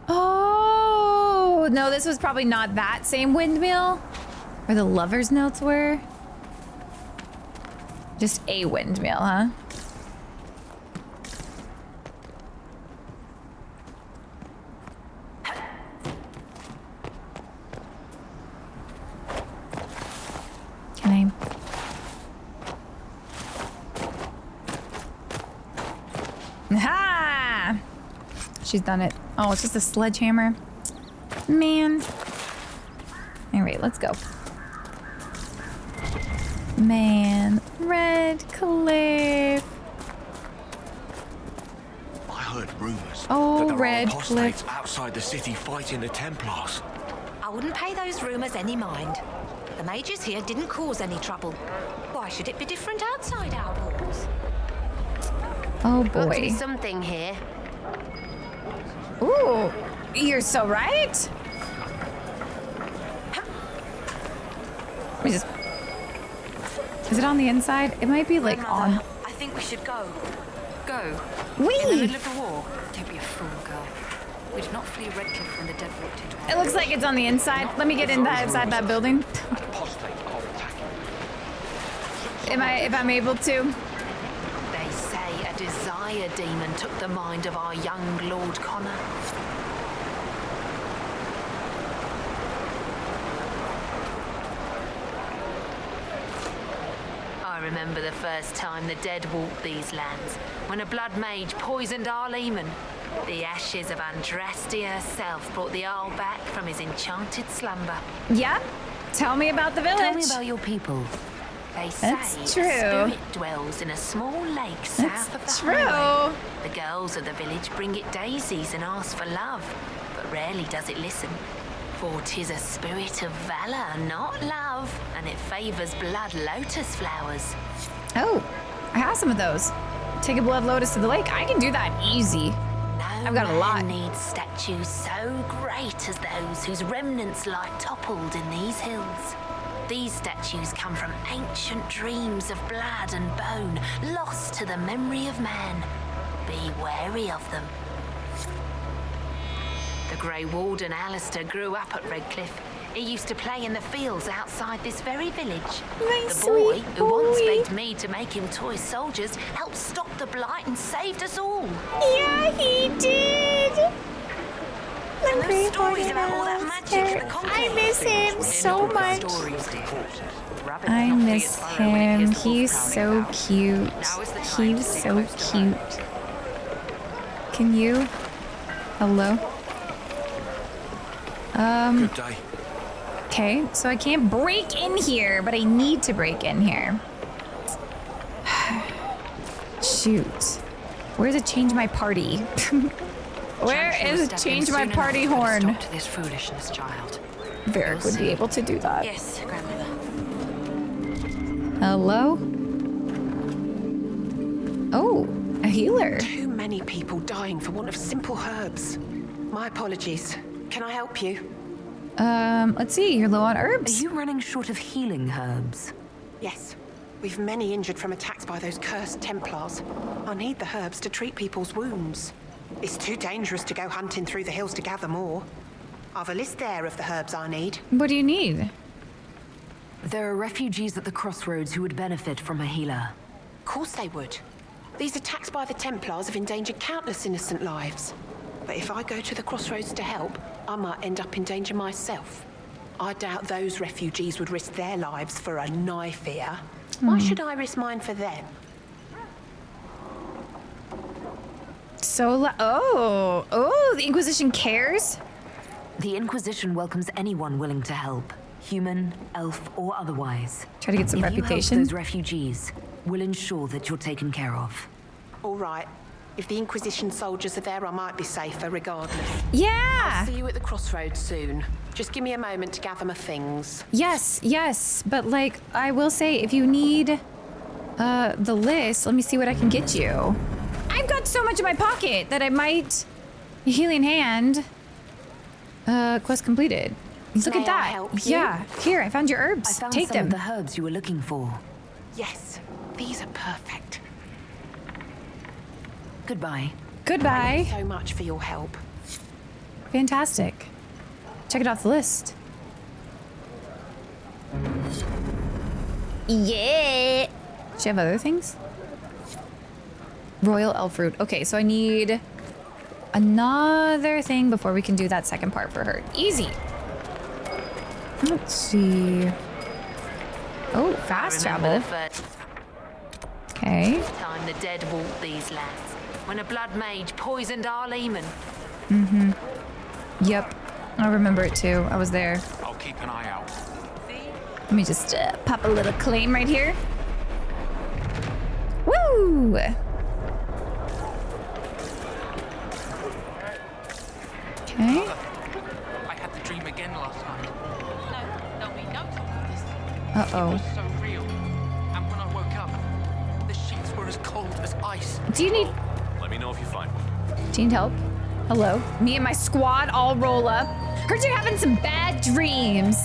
Oh! No, this was probably not that same windmill. Where the lover's notes were. Just a windmill, huh? Can I? Ha! She's done it. Oh, it's just a sledgehammer. Man. All right, let's go. Man, Redcliffe. I heard rumors Oh, that there are Redcliffe. apostates outside the city fighting the Templars. I wouldn't pay those rumors any mind. The mages here didn't cause any trouble. Why should it be different outside our walls? Oh Got to be boy. something here. Ooh, you're so right. Let me just. Is it on the inside? It might be like on. I think we should go. Go? Wee! In the middle of the war? Don't be a fool, girl. We did not flee Redcliffe when the dead walked into It looks like it's on the inside. Let me get inside that building. If I'm able to. They say a desire demon took the mind of our young Lord Connor. I remember the first time the dead walked these lands, when a blood mage poisoned our leman. The ashes of Andraste herself brought the Arl back from his enchanted slumber. Yeah? Tell me about the village. Tell me about your people. They say That's a true. spirit dwells in a small lake south of the true. highway. The girls of the village bring it daisies and ask for love, but rarely does it listen. For 'tis a spirit of valor, not love, and it favors blood lotus flowers. Oh, I have some of those. Take a blood lotus to the lake. I can do that easy. I've got a lot. Needs statues so great as those whose remnants lie toppled in these hills. These statues come from ancient dreams of blood and bone, lost to the memory of man. Be wary of them. The Grey Warden Alistair grew up at Redcliffe. He used to play in the fields outside this very village. The boy, who once begged me to make him toy soldiers, helped stop the blight and saved us all. Yeah, he did. And those stories about all that magic, the I miss him so much. I miss him. He's so cute. He's so cute. Can you? Hello? Good day. Okay, so I can't break in here, but I need to break in here. Shoot. Where's it change my party? Where is it change my party horn? Stop to this foolishness, child. Varric would be able to do that. Yes, grandmother. Hello? Oh, a healer. Too many people dying for want of simple herbs. My apologies. Can I help you? Let's see, you're low on herbs. Are you running short of healing herbs? Yes. We've many injured from attacks by those cursed Templars. I need the herbs to treat people's wounds. It's too dangerous to go hunting through the hills to gather more. I've a list there of the herbs I need. What do you need? There are refugees at the crossroads who would benefit from a healer. Of course they would. These attacks by the Templars have endangered countless innocent lives. But if I go to the crossroads to help, I might end up in danger myself. I doubt those refugees would risk their lives for a knife here. Why should I risk mine for them? So, oh, the Inquisition cares? The Inquisition welcomes anyone willing to help. Human, elf, or otherwise. Try to get some reputation. If you help those refugees, we'll ensure that you're taken care of. All right. If the Inquisition soldiers are there, I might be safer regardless. Yeah! I'll see you at the crossroads soon. Just give me a moment to gather my things. Yes, yes. But, like, I will say, if you need the list, let me see what I can get you. I've got so much in my pocket that I might... Healing Hand. Quest completed. Look at that. Help you? Yeah. Here, I found your herbs. I found Take some them. of the herbs you were looking for. Yes, these are perfect. Goodbye. Goodbye. Thank you so much for your help. Fantastic. Check it off the list. Yeah. Does she have other things? Royal elf fruit. Okay, so I need another thing before we can do that second part for her. Easy. Let's see. Oh, fast travel. Okay. Time the dead walked these lands, when a blood mage poisoned our leman. Mm-hmm. Yep. I remember it too. I was there. I'll keep an eye out. Let me just pop a little claim right here. Woo! Okay. I had the dream again last night. No, there'll be no talk of this. Uh-oh. It was so real. And when I woke up, the sheets were as cold as ice. Do you need... Let me know if you find one. Do you need help? Hello? Me and my squad all roll up. Heard you're having some bad dreams.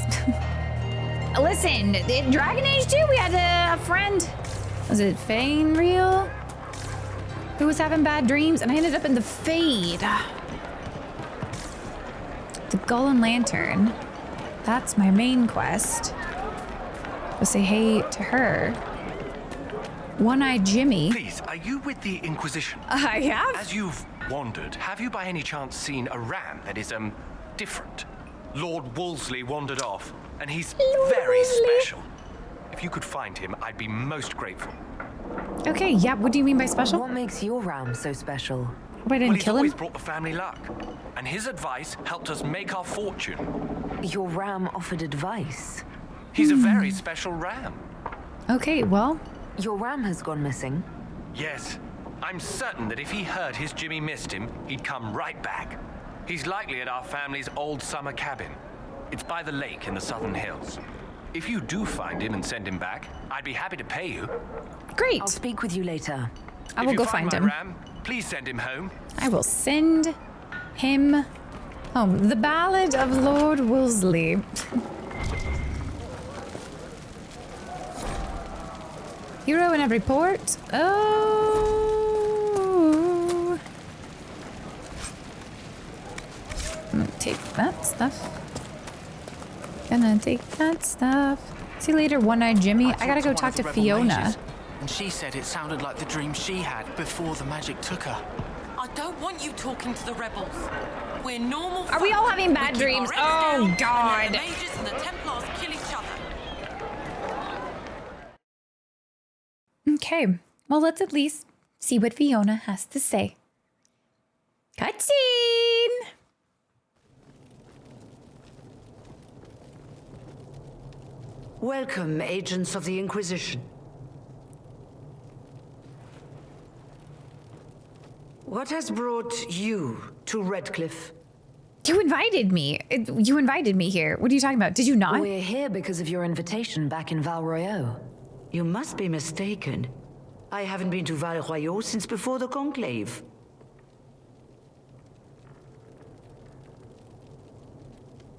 Listen, in Dragon Age 2, we had a friend. Was it Fane Real? Who was having bad dreams, and I ended up in the Fade. The Golden Lantern. That's my main quest. Go say hey to her. One-Eyed Jimmy. Please, are you with the Inquisition? I have. As you've wandered, have you by any chance seen a ram that is, different? Lord Wolseley wandered off, and he's very special. If you could find him, I'd be most grateful. Okay, yeah, what do you mean by special? What makes your ram so special? I didn't He's kill him? always brought the family luck, and his advice helped us make our fortune. Your ram offered advice? He's a very special ram. Okay, well... Your ram has gone missing? Yes. I'm certain that if he heard his Jimmy missed him, he'd come right back. He's likely at our family's old summer cabin. It's by the lake in the southern hills. If you do find him and send him back, I'd be happy to pay you. Great. I'll speak with you later. I will go find him. Ram, please send him home. I will send him home. The Ballad of Lord Wolseley. Hero in every port. Oh. I'm gonna take that stuff. Gonna take that stuff. See you later, One-Eyed Jimmy. I gotta go talk to Fiona. Mages, and she said it sounded like the dream she had before the magic took her. I don't want you talking to the rebels. We're normal. Are we all having bad dreams? Oh, God. The mages and the Templars kill each other. Okay, well, let's at least see what Fiona has to say. Cutscene! Welcome, agents of the Inquisition. What has brought you to Redcliffe? You invited me. You invited me here. What are you talking about? Did you not? We're here because of your invitation back in Val Royeaux. You must be mistaken. I haven't been to Val Royeaux since before the Conclave.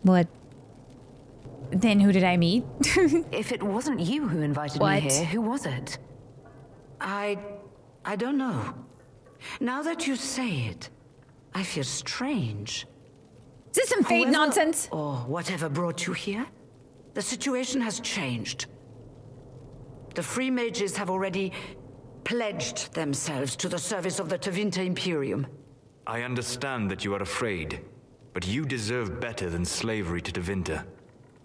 What? Then who did I meet? If it wasn't you who invited me here, who was it? I don't know. Now that you say it, I feel strange. Is this some fate nonsense? Or whatever brought you here, the situation has changed. The Free Mages have already pledged themselves to the service of the Tevinter Imperium. I understand that you are afraid, but you deserve better than slavery to Tevinter.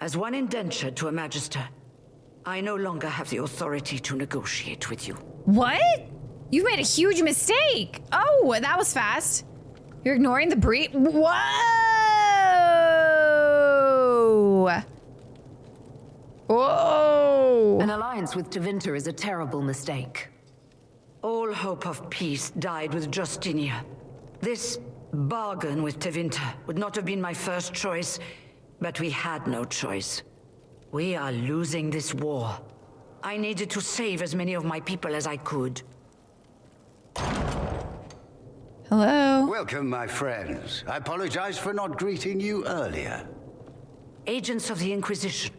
As one indentured to a Magister, I no longer have the authority to negotiate with you. What? You made a huge mistake. Oh, that was fast. You're ignoring the breed. Whoa! Whoa! An alliance with Tevinter is a terrible mistake. All hope of peace died with Justinia. This bargain with Tevinter would not have been my first choice, but we had no choice. We are losing this war. I needed to save as many of my people as I could. Hello? Welcome, my friends. I apologize for not greeting you earlier. Agents of the Inquisition,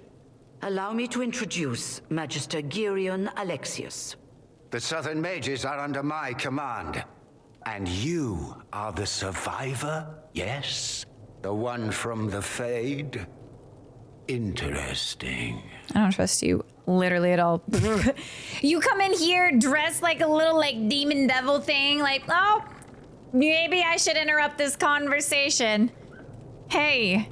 allow me to introduce Magister Girion Alexius. The Southern Mages are under my command. And you are the survivor, yes? The one from the Fade? Interesting. I don't trust you literally at all. You come in here dressed like a little demon devil thing, like, oh, maybe I should interrupt this conversation. Hey.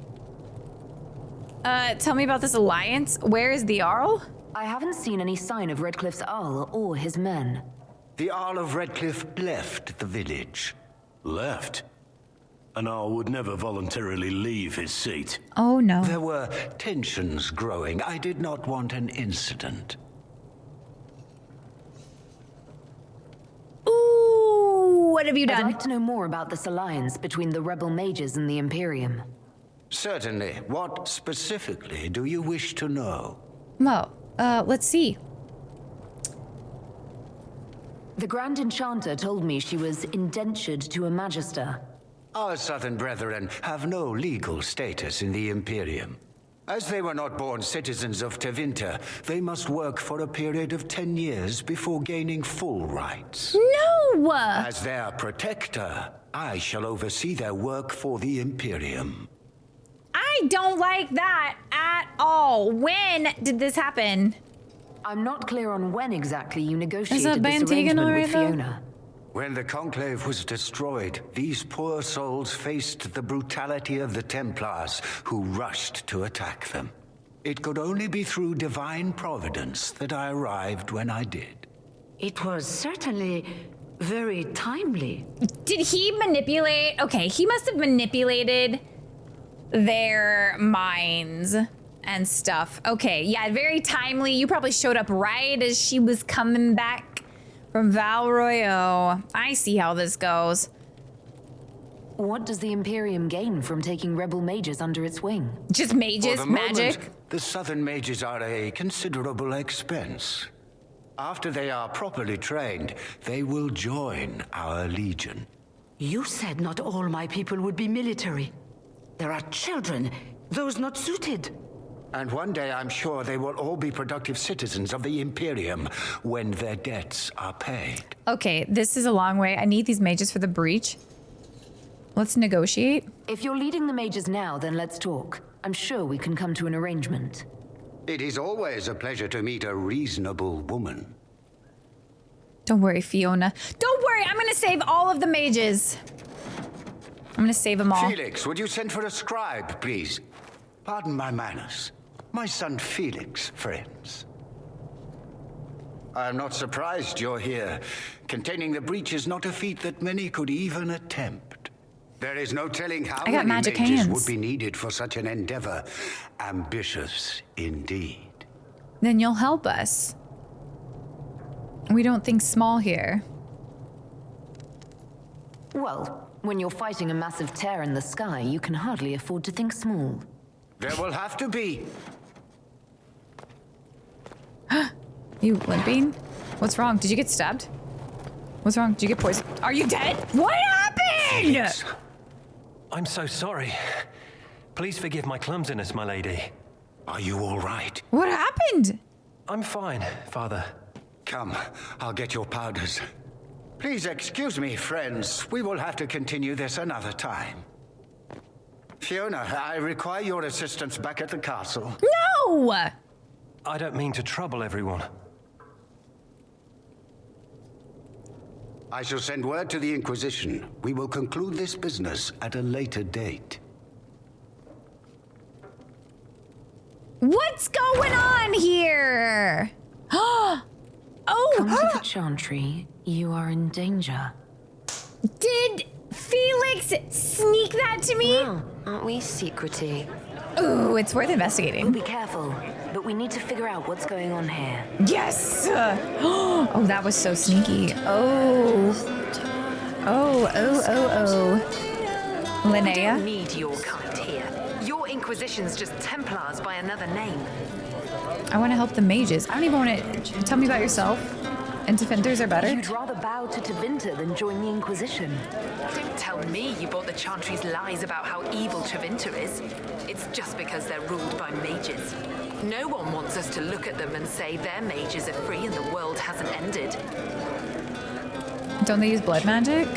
Tell me about this alliance. Where is the Arl? I haven't seen any sign of Redcliffe's Arl or his men. The Arl of Redcliffe left the village. Left? An Arl would never voluntarily leave his seat. Oh no. There were tensions growing. I did not want an incident. Ooh, what have you done? I'd like to know more about this alliance between the rebel mages and the Imperium. Certainly. What specifically do you wish to know? Well, let's see. The Grand Enchanter told me she was indentured to a Magister. Our Southern brethren have no legal status in the Imperium. As they were not born citizens of Tevinter, they must work for a period of 10 years before gaining full rights. No! As their protector, I shall oversee their work for the Imperium. I don't like that at all. When did this happen? I'm not clear on when exactly you Is negotiated that this arrangement already, with though? Fiona. When the Conclave was destroyed, these poor souls faced the brutality of the Templars, who rushed to attack them. It could only be through divine providence that I arrived when I did. It was certainly very timely. Did he manipulate? Okay, he must have manipulated their minds and stuff. Okay, yeah, very timely. You probably showed up right as she was coming back from Val Royaux. I see how this goes. What does the Imperium gain from taking rebel mages under its wing? Just mages, For the magic. moment, the Southern Mages are a considerable expense. After they are properly trained, they will join our legion. You said not all my people would be military. There are children, those not suited. And one day I'm sure they will all be productive citizens of the Imperium when their debts are paid. Okay, this is a long way. I need these mages for the breach. Let's negotiate. If you're leading the mages now, then let's talk. I'm sure we can come to an arrangement. It is always a pleasure to meet a reasonable woman. Don't worry, Fiona. Don't worry, I'm gonna save all of the mages. I'm gonna save them all. Felix, would you send for a scribe, please? Pardon my manners. My son Felix, friends. I am not surprised you're here. Containing the breach is not a feat that many could even attempt. There is no telling how I got many magic mages hands. would be needed for such an endeavor. Ambitious indeed. Then you'll help us. We don't think small here. Well, when you're fighting a massive tear in the sky, you can hardly afford to think small. There will have to be. You limping? What's wrong? Did you get stabbed? What's wrong? Did you get poisoned? Are you dead? What happened? Felix, I'm so sorry. Please forgive my clumsiness, my lady. Are you all right? What happened? I'm fine, Father. Come, I'll get your powders. Please excuse me, friends. We will have to continue this another time. Fiona, I require your assistance back at the castle. No! I don't mean to trouble everyone. I shall send word to the Inquisition. We will conclude this business at a later date. What's going on here? Come to Oh! the Chantry. You are in danger. Did Felix sneak that to me? Well, aren't we secrety? Ooh, it's worth investigating. We'll be careful, but we need to figure out what's going on here. Yes! Oh, that was so sneaky. Oh. We Linnea? don't need your kind here. Your Inquisition's just Templars by another name. I want to help the mages. I don't even want to... Tell me about yourself. And defenders are better? You'd rather bow to Tevinter than join the Inquisition. Don't tell me you bought the Chantry's lies about how evil Tevinter is. It's just because they're ruled by mages. No one wants us to look at them and say their mages are free and the world hasn't ended. Don't they use blood magic?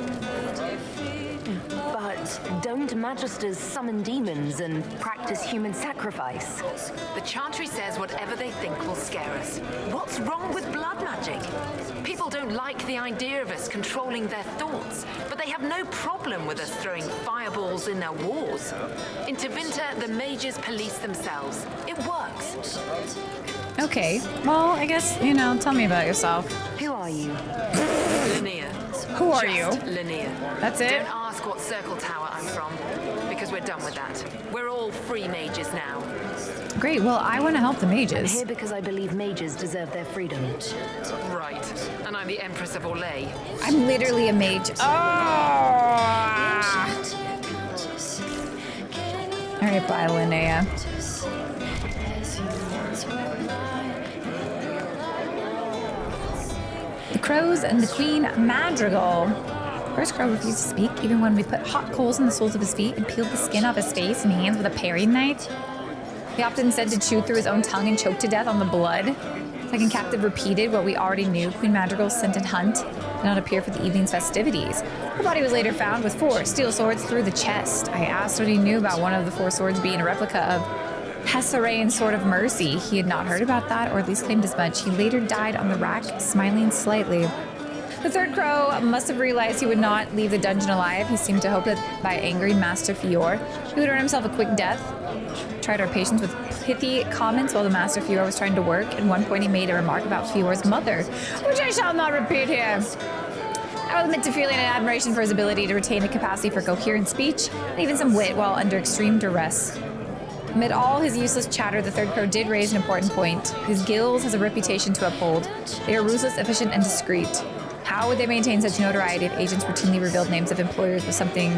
But don't Magisters summon demons and practice human sacrifice? The Chantry says whatever they think will scare us. What's wrong with blood magic? People don't like the idea of us controlling their thoughts, but they have no problem with us throwing fireballs in their wars. In Tevinter, the mages police themselves. It works. Okay. Well, I guess, you know, tell me about yourself. Who are you? Linnea. Who are you? Linnea. That's it? Don't ask what Circle Tower I'm from, because we're done with that. We're all free mages now. Great. Well, I want to help the mages. I'm here because I believe mages deserve their freedom. Right. And I'm the Empress of Orlais. I'm literally a mage. Oh! All right, bye, Linnea. The crows and the Queen Madrigal. First crow refused to speak, even when we put hot coals in the soles of his feet and peeled the skin off his face and hands with a paring knife. He often said to chew through his own tongue and choke to death on the blood. Second captive repeated what we already knew. Queen Madrigal sent and Hunt did not appear for the evening's festivities. Her body was later found with 4 steel swords through the chest. I asked what he knew about one of the 4 swords being a replica of Hessarain's Sword of Mercy. He had not heard about that, or at least claimed as much. He later died on the rack, smiling slightly. The third crow must have realized he would not leave the dungeon alive. He seemed to hope that by angering Master Fior, he would earn himself a quick death. Tried our patience with pithy comments while the Master Fior was trying to work. At one point, he made a remark about Fior's mother, which I shall not repeat here. I will admit to feeling an admiration for his ability to retain a capacity for coherent speech and even some wit while under extreme duress. Amid all his useless chatter, the third crow did raise an important point. His guild has a reputation to uphold. They are ruthless, efficient, and discreet. How would they maintain such notoriety if agents routinely revealed names of employers with something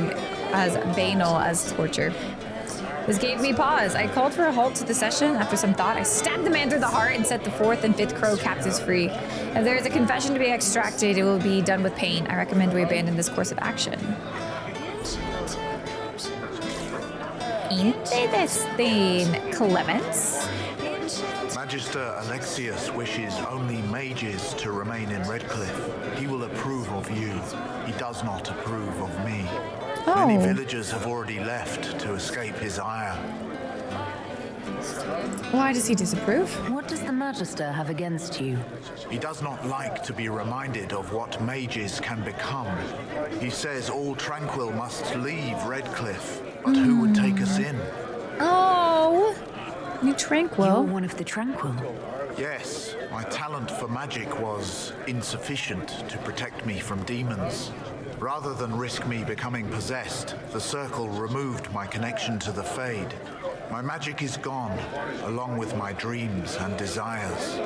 as banal as torture? This gave me pause. I called for a halt to the session. After some thought, I stabbed the man through the heart and set the 4th and 5th crow captives free. If there is a confession to be extracted, it will be done with pain. I recommend we abandon this course of action. Interesting. Clemens? Magister Alexius wishes only mages to remain in Redcliffe. He will approve of you. He does not approve of me. Many villagers have already left to escape his ire. Why does he disapprove? What does the Magister have against you? He does not like to be reminded of what mages can become. He says all Tranquil must leave Redcliffe, but who would take us in? Oh, you Tranquil. You're one of the Tranquil. Yes, my talent for magic was insufficient to protect me from demons. Rather than risk me becoming possessed, the Circle removed my connection to the Fade. My magic is gone, along with my dreams and desires.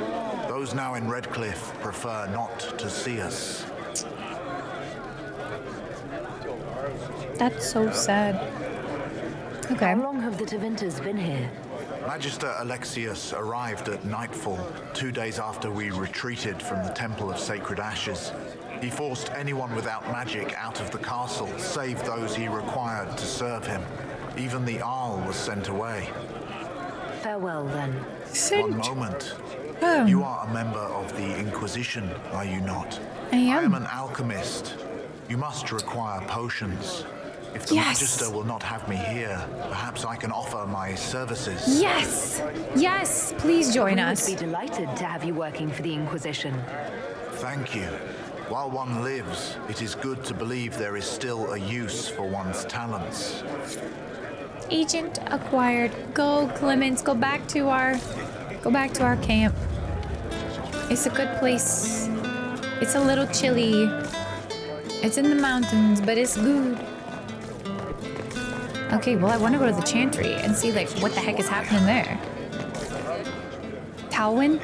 Those now in Redcliffe prefer not to see us. That's so sad. Okay. How long have the Tevinters been here? Magister Alexius arrived at nightfall, 2 days after we retreated from the Temple of Sacred Ashes. He forced anyone without magic out of the castle, save those he required to serve him. Even the Arl was sent away. Farewell, then. One moment. You are a member of the Inquisition, are you not? I am. I am an alchemist. You must require potions. If the Magister will not have me here, perhaps I can offer my services. Yes! Yes! Please join us. We would be delighted to have you working for the Inquisition. Thank you. While one lives, it is good to believe there is still a use for one's talents. Agent acquired. Go, Clemens. Go back to our camp. It's a good place. It's a little chilly. It's in the mountains, but it's good. Okay, well, I want to go to the Chantry and see, like, what the heck is happening there. Talwyn?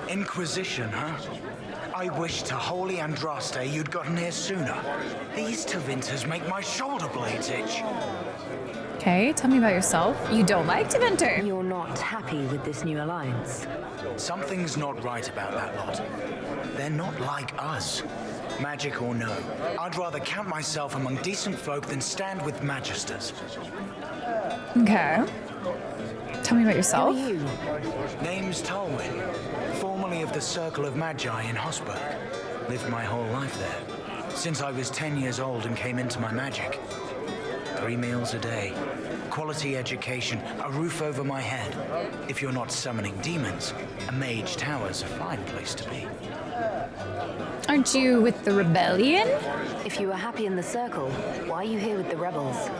Inquisition, huh? I wish to holy Andraste you'd gotten here sooner. These Tevinters make my shoulder blades itch. Okay, tell me about yourself. You don't like Tevinter. You're not happy with this new alliance. Something's not right about that lot. They're not like us. Magic or no, I'd rather count myself among decent folk than stand with magisters. Okay. Tell me about yourself. Who are you? Name's Talwyn, formerly of the Circle of Magi in Hosberg. Lived my whole life there, since I was 10 years old and came into my magic. 3 meals a day, quality education, a roof over my head. If you're not summoning demons, a mage tower's a fine place to be. Aren't you with the rebellion? If you were happy in the Circle, why are you here with the rebels?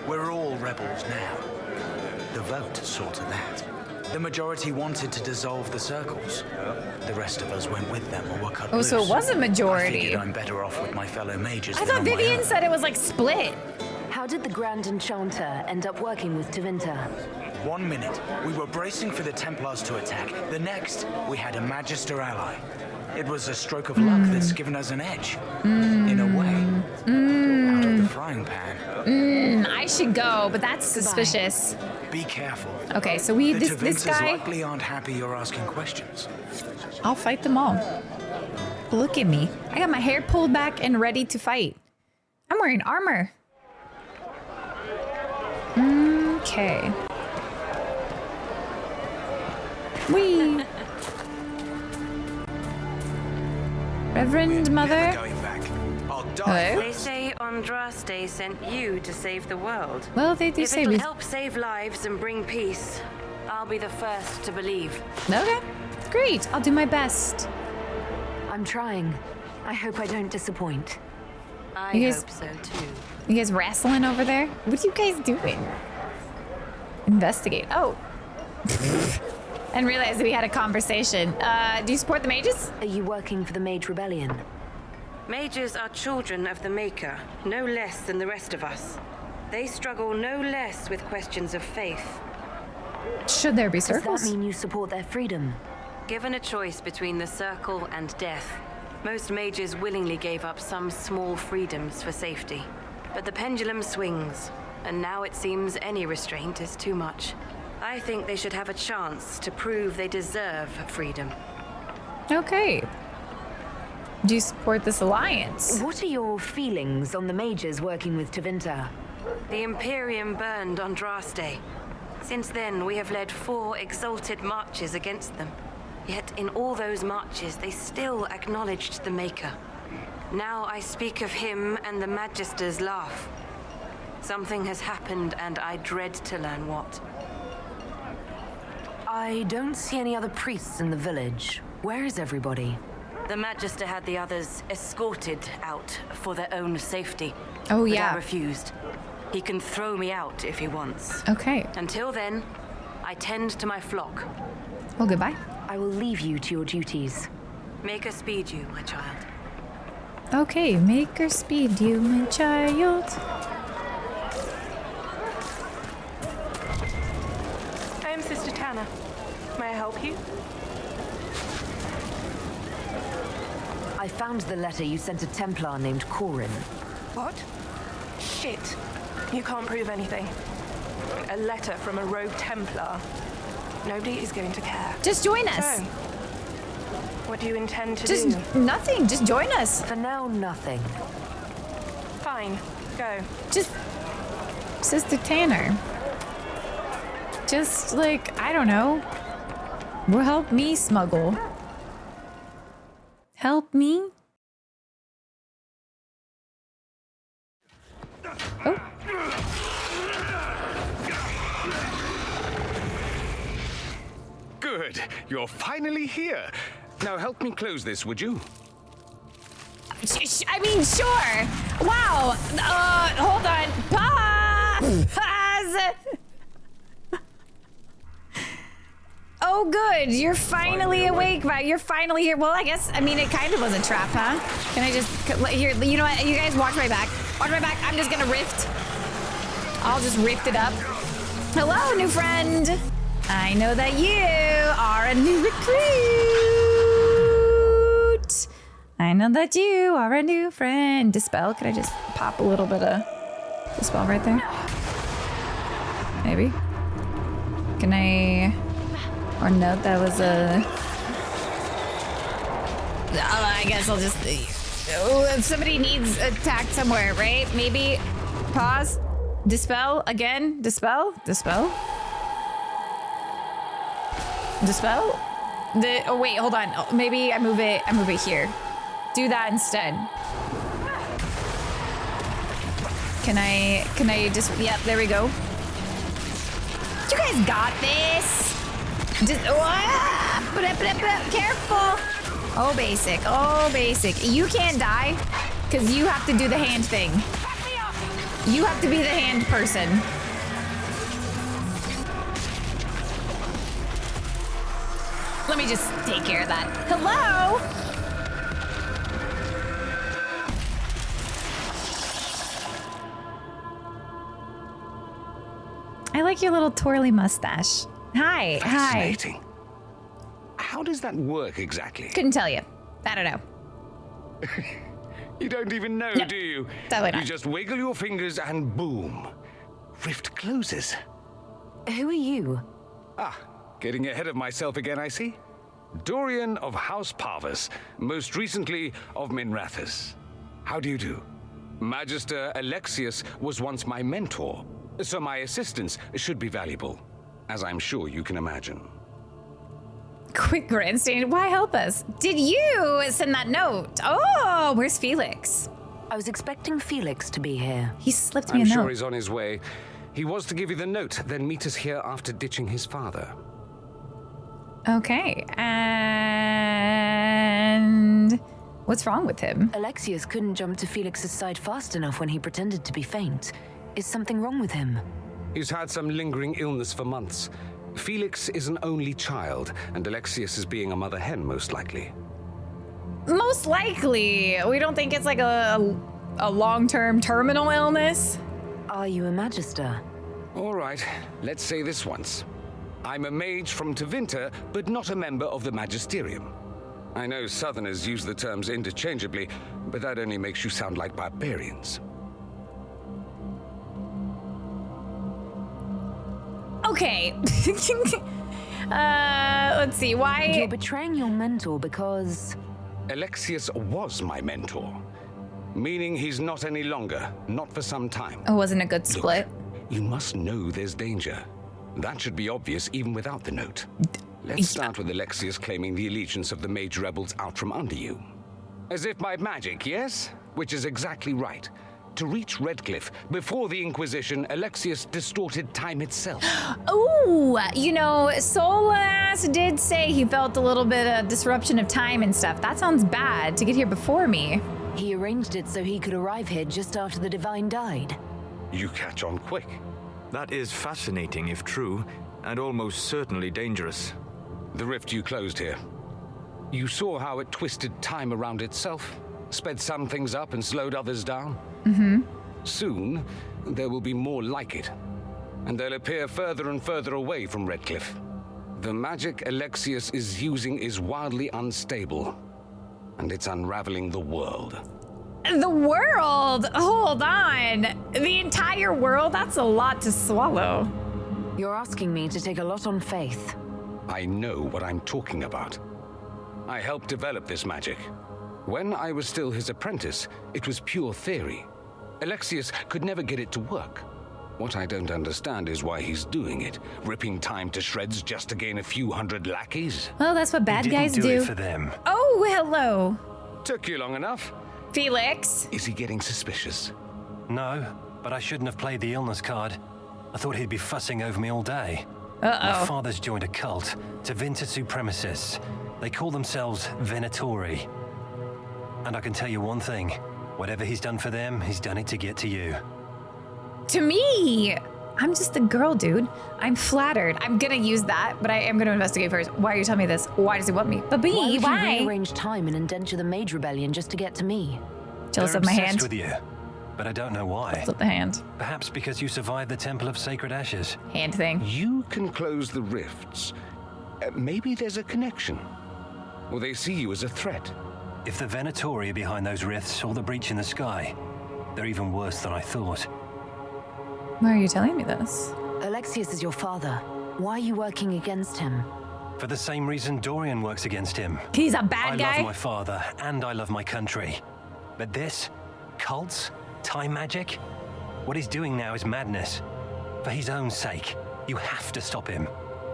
We're all rebels now. The vote saw to that. The majority wanted to dissolve the Circles. The rest of us went with them or were cut loose. So it was a I majority. figured I'm better off with my fellow mages I than thought on my Vivian own. said it was like split. How did the Grand Enchanter end up working with Tevinter? 1 minute, we were bracing for the Templars to attack. The next, we had a Magister ally. It was a stroke of luck that's given us an edge. In a way. Out of the frying pan. I should go, but that's suspicious. Be careful. Okay, so we The this Tevinters guy. likely aren't happy you're asking questions. I'll fight them all. Look at me. I got my hair pulled back and ready to fight. I'm wearing armor. Okay. Whee! Reverend Mother? Hello? They say Andraste sent you to save the world. Well, they do if say it'll we... help save lives and bring peace, I'll be the first to believe. Okay, great. I'll do my best. I'm trying. I hope I don't disappoint. I You guys- hope so too. You guys wrestling over there? What are you guys doing? Investigate. Oh. And realized that we had a conversation. Do you support the mages? Are you working for the Mage Rebellion? Mages are children of the Maker, no less than the rest of us. They struggle no less with questions of faith. Should there be Does circles? that mean you support their freedom? Given a choice between the Circle and death, most mages willingly gave up some small freedoms for safety. But the pendulum swings, and now it seems any restraint is too much. I think they should have a chance to prove they deserve freedom. Okay. Do you support this alliance? What are your feelings on the mages working with Tevinter? The Imperium burned Andraste. Since then, we have led 4 exalted marches against them. Yet in all those marches, they still acknowledged the Maker. Now I speak of him and the Magisters laugh. Something has happened and I dread to learn what. I don't see any other priests in the village. Where is everybody? The Magister had the others escorted out for their own safety. Oh, but yeah. I refused. He can throw me out if he wants. Okay. Until then, I tend to my flock. Well, goodbye. I will leave you to your duties. Make her speed you, my child. Okay, make her speed you, my child. I am Sister Tana. May I help you? I found the letter you sent a Templar named Corin. What? Shit. You can't prove anything. A letter from a rogue Templar. Nobody is going to care. Just join us. So, what do you intend to Just do? nothing. Just join us. For now, nothing. Fine. Go. Just Sister Tanner. Just like, I don't know. Will help me smuggle. Help me? Oh. Good. You're finally here. Now help me close this, would you? I mean, sure. Wow. Hold on. Pause. Oh, good. You're finally awake, right? You're finally here. Well, I guess, I mean, it kind of was a trap, huh? Can I just, here, you know what? You guys watch my back. Watch my back. I'm just gonna rift. I'll just rift it up. Hello, new friend. I know that you are a new recruit. I know that you are a new friend. Dispel, could I just pop a little bit of Dispel right there? Maybe. Can I, or no, that was a, I guess I'll just, if somebody needs attacked somewhere, right? Maybe pause, Dispel again, Dispel. Oh wait, hold on. Oh, maybe I move it here. Do that instead. Can I just, yep, there we go. You guys got this. Just, careful. Oh, basic. You can't die because you have to do the hand thing. You have to be the hand person. Let me just take care of that. Hello? I like your little twirly mustache. Hi. Fascinating. How does that work exactly? Couldn't tell you. I don't know. You don't even know, no, do you? Totally not. You just wiggle your fingers and boom. Rift closes. Who are you? Getting ahead of myself again, I see. Dorian of House Parvus, most recently of Minrathous. How do you do? Magister Alexius was once my mentor, so my assistance should be valuable, as I'm sure you can imagine. Quick grandstand, why help us? Did you send that note? Oh, where's Felix? I was expecting Felix to be here. He slipped me I'm a note. sure he's on his way. He was to give you the note, then meet us here after ditching his father. Okay, and what's wrong with him? Alexius couldn't jump to Felix's side fast enough when he pretended to be faint. Is something wrong with him? He's had some lingering illness for months. Felix is an only child, and Alexius is being a mother hen, most likely. Most likely. We don't think it's like a long-term terminal illness? Are you a magister? All right, let's say this once. I'm a mage from Tevinter, but not a member of the Magisterium. I know Southerners use the terms interchangeably, but that only makes you sound like barbarians. Okay. Let's see, why? You're betraying your mentor because... Alexius was my mentor, meaning he's not any longer, not for some time. It wasn't a good split. Look, you must know there's danger. That should be obvious even without the note. Let's start with Alexius claiming the allegiance of the mage rebels out from under you. As if by magic, yes? Which is exactly right. To reach Redcliffe, before the Inquisition, Alexius distorted time itself. Ooh, you know, Solas did say he felt a little bit of disruption of time and stuff. That sounds bad, to get here before me. He arranged it so he could arrive here just after the Divine died. You catch on quick. That is fascinating if true, and almost certainly dangerous. The rift you closed here. You saw how it twisted time around itself, sped some things up and slowed others down? Mm-hmm. Soon, there will be more like it, and they'll appear further and further away from Redcliffe. The magic Alexius is using is wildly unstable, and it's unraveling the world. The world? Hold on. The entire world? That's a lot to swallow. You're asking me to take a lot on faith. I know what I'm talking about. I helped develop this magic. When I was still his apprentice, it was pure theory. Alexius could never get it to work. What I don't understand is why he's doing it, ripping time to shreds just to gain a few hundred lackeys. Well, that's what bad guys do. He didn't do it for them. Oh, hello. Took you long enough. Felix. Is he getting suspicious? No, but I shouldn't have played the illness card. I thought he'd be fussing over me all day. Uh-oh. My father's joined a cult, Tevinter supremacists. They call themselves Venatori. And I can tell you one thing. Whatever he's done for them, he's done it to get to you. To me? I'm just a girl, dude. I'm flattered. I'm gonna use that, but I am gonna investigate first. Why are you telling me this? Why does he want me? But Why? why? Would you rearrange time and indenture the Mage Rebellion just to get to me? Jealous of my hand? With you. but I don't know why. Flip the hand. Perhaps because you survived the Temple of Sacred Ashes. Hand thing. You can close the rifts. Maybe there's a connection. Or they see you as a threat. If the Venatori are behind those rifts or the breach in the sky, they're even worse than I thought. Why are you telling me this? Alexius is your father. Why are you working against him? For the same reason Dorian works against him. He's a bad guy? I love my father, and I love my country. But this? Cults? Time magic? What he's doing now is madness. For his own sake, you have to stop him.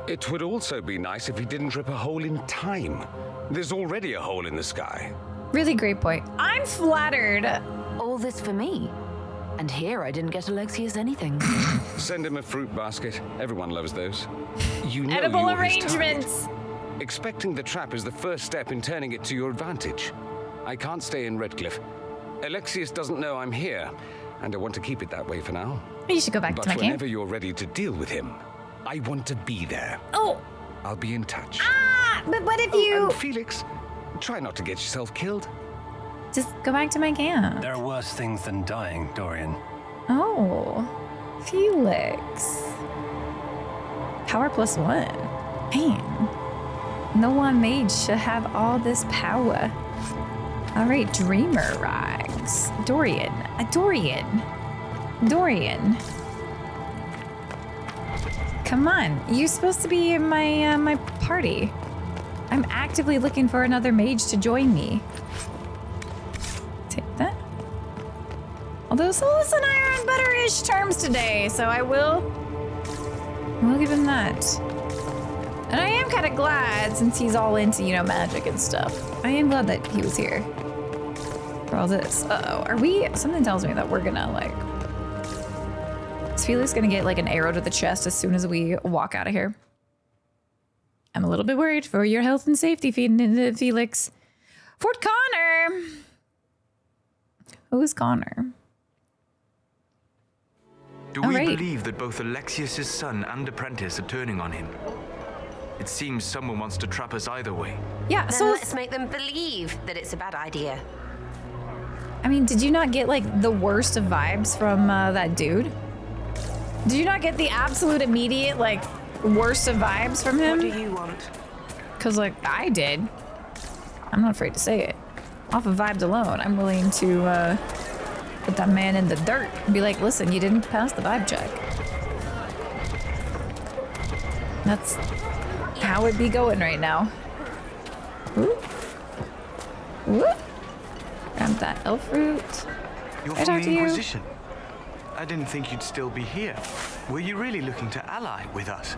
It would also be nice if he didn't rip a hole in time. There's already a hole in the sky. Really great point. I'm flattered. All this for me. And here I didn't get Alexius anything. Send him a fruit basket. Everyone loves those. You know Edible you're his arrangements. target. Expecting the trap is the first step in turning it to your advantage. I can't stay in Redcliffe. Alexius doesn't know I'm here, and I want to keep it that way for now. You should go back to my But camp. whenever you're ready to deal with him, I want to be there. Oh! I'll be in touch. Ah! But what if you... And Felix, try not to get yourself killed. Just go back to my camp. There are worse things than dying, Dorian. Oh. Felix. Power +1. Man. No one mage should have all this power. Alright, Dreamer Rags. Dorian. Dorian. Come on. You're supposed to be in my party. I'm actively looking for another mage to join me. Take that. Although Solus and I are on better-ish terms today, so I will give him that. And I am kind of glad, since he's all into, magic and stuff. I am glad that he was here for all this. Uh-oh, are we... Something tells me that we're gonna, is Felix gonna get, an arrow to the chest as soon as we walk out of here? I'm a little bit worried for your health and safety, Felix. Fort Connor! Who's Connor? Do we believe that both Alexius's son and apprentice are turning on him? It seems someone wants to trap us either way. Yeah, so let's make them believe that it's a bad idea. I mean, did you not get the worst of vibes from that dude? Did you not get the absolute immediate worst of vibes from him? What do you want? Cause I did. I'm not afraid to say it. Off of vibes alone, I'm willing to put that man in the dirt and be like, listen, you didn't pass the vibe check. That's how it be going right now. Ooh. Ooh. Grab that elf fruit. You're Can I from talk the to you? Inquisition. I didn't think you'd still be here. Were you really looking to ally with us?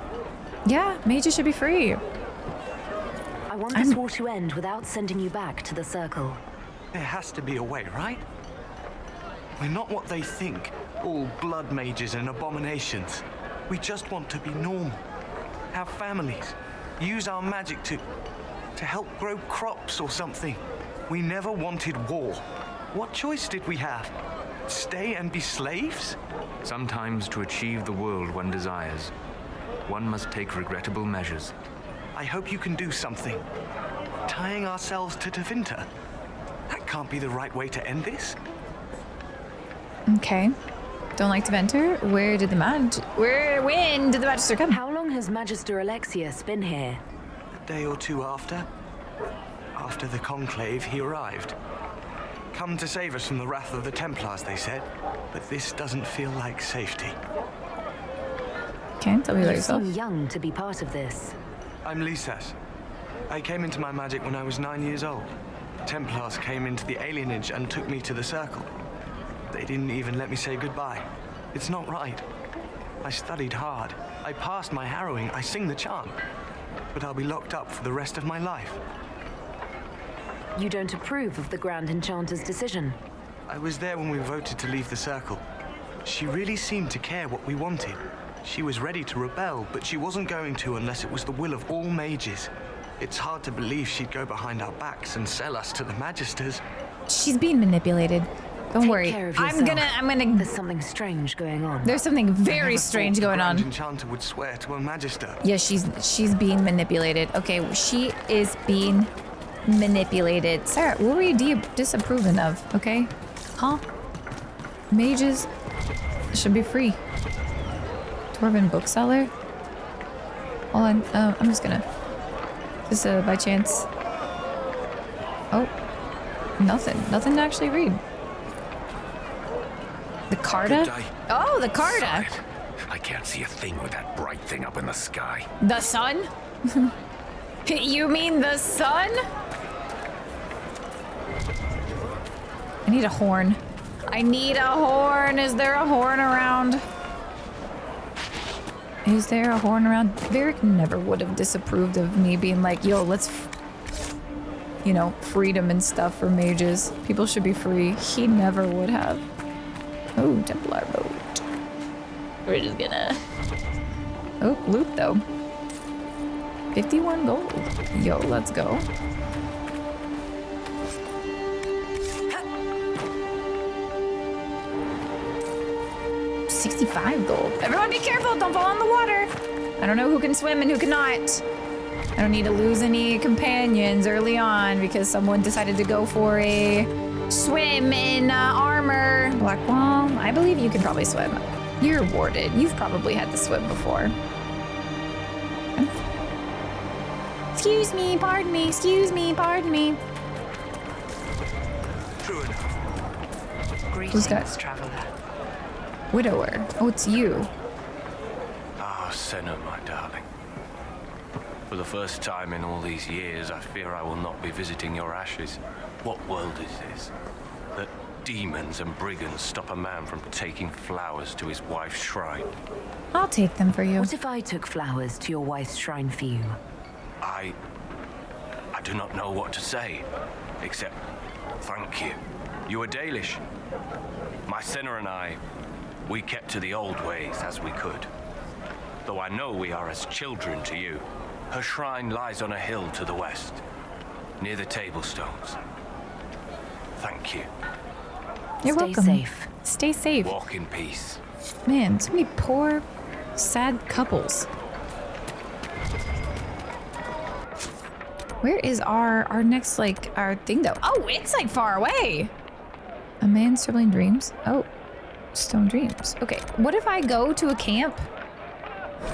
Yeah, mages should be free. I want this war to end without sending you back to the Circle. There has to be a way, right? We're not what they think, all blood mages and abominations. We just want to be normal, have families, use our magic to help grow crops or something. We never wanted war. What choice did we have? Stay and be slaves? Sometimes to achieve the world one desires, one must take regrettable measures. I hope you can do something. Tying ourselves to Tevinter. That can't be the right way to end this. Okay. Don't like to venture. When did the Magister come? How long has Magister Alexius been here? A day or two after. After the conclave, he arrived. Come to save us from the wrath of the Templars, they said. But this doesn't feel like safety. Okay, tell me about You yourself. seem young to be part of this. I'm Lisas. I came into my magic when I was 9 years old. Templars came into the alienage and took me to the Circle. They didn't even let me say goodbye. It's not right. I studied hard. I passed my harrowing. I sing the chant. But I'll be locked up for the rest of my life. You don't approve of the Grand Enchanter's decision? I was there when we voted to leave the Circle. She really seemed to care what we wanted. She was ready to rebel, but she wasn't going to unless it was the will of all mages. It's hard to believe she'd go behind our backs and sell us to the Magisters. She's being manipulated. Don't Take worry. care of I'm yourself. gonna. There's something strange going on. There's something very strange going Grand on. Enchanter would swear to a Magister. Yeah, she's being manipulated. Okay, she is being manipulated. Sarah, what were you disapproving of? Okay, huh? Mages should be free. Dwarven bookseller? Hold on, I'm just gonna... Just by chance. Oh. Nothing to actually read. The Carta? Oh, the Carta! I can't see a thing with that bright thing up in the sky. The sun? You mean the sun? I need a horn. I need a horn. Is there a horn around? Is there a horn around? Varric never would have disapproved of me being like, yo, let's, you know, freedom and stuff for mages. People should be free. He never would have. Oh, Templar boat. We're just gonna... Oh, loot though. 51 gold. Yo, let's go. $65 gold. Everyone be careful, don't fall in the water. I don't know who can swim and who cannot. I don't need to lose any companions early on because someone decided to go for a swim in armor. Blackwall, I believe you can probably swim. You're warded. You've probably had to swim before. Excuse me, pardon me, excuse me, pardon me. True enough. Who's that? Traveler. Widower. Oh, it's you. Ah, Senna, my darling. For the first time in all these years, I fear I will not be visiting your ashes. What world is this? That demons and brigands stop a man from taking flowers to his wife's shrine. I'll take them for you. What if I took flowers to your wife's shrine for you? I do not know what to say, except thank you. You are Dalish. My Senna and I, we kept to the old ways as we could. Though I know we are as children to you. Her shrine lies on a hill to the west, near the tablstones. Thank you. You're welcome. Stay safe. Stay safe. Walk in peace. Man, so many poor, sad couples. Where is our next, like, our thing, though? Oh, it's, like, far away. A man's troubling dreams. Oh, stone dreams. Okay, what if I go to a camp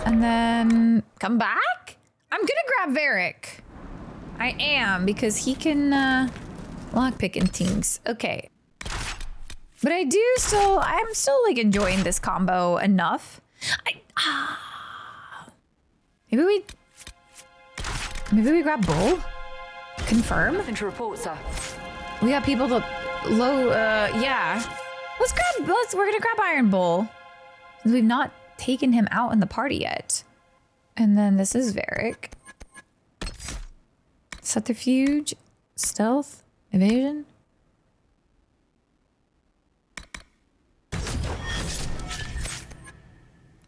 and then come back? I'm gonna grab Varric. I am, because he can, lockpick and things. Okay. But I'm still, like, enjoying this combo enough. Maybe we grab Bull? Confirm? Nothing to report, sir. We got people to yeah. We're gonna grab Iron Bull. We've not taken him out in the party yet. And then this is Varric. Subterfuge, stealth, evasion.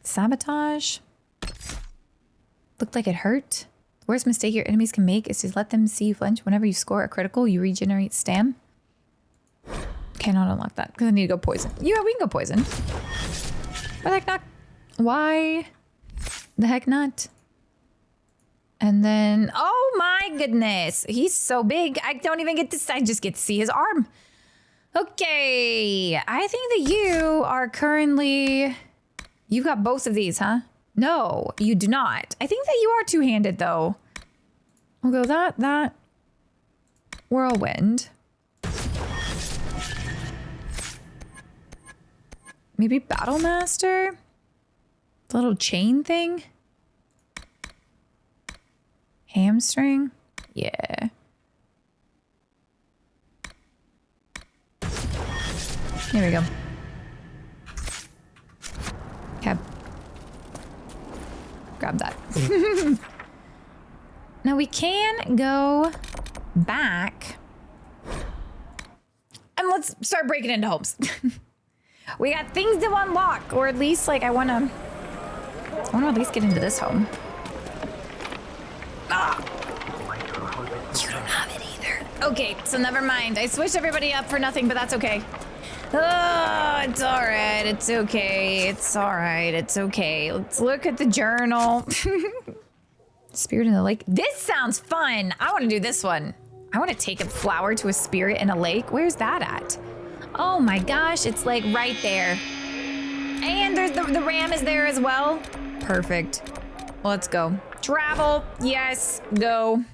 Sabotage. Looked like it hurt. The worst mistake your enemies can make is to let them see you flinch. Whenever you score a critical, you regenerate stam. Cannot unlock that because I need to go poison. Yeah, we can go poison. Why the heck not? Why the heck not? And then, oh my goodness. He's so big. I don't even get to, I just get to see his arm. Okay. I think that you are currently, you've got both of these, huh? No, you do not. I think that you are two-handed, though. We'll go that. Whirlwind. Maybe Battlemaster? The little chain thing? Hamstring? Yeah. Here we go. Okay. Grab that. Now we can go back and let's start breaking into homes. We got things to unlock, or at least like I want to at least get into this home. Ah! You don't have it either. Okay, so never mind. I switched everybody up for nothing, but that's okay. Oh, it's all right. It's okay. It's all right. It's okay. Let's look at the journal. Spirit in the lake. This sounds fun. I want to do this one. I want to take a flower to a spirit in a lake. Where's that at? Oh my gosh, it's like right there. And there's the ram is there as well. Perfect. Let's go. Travel. Yes, go.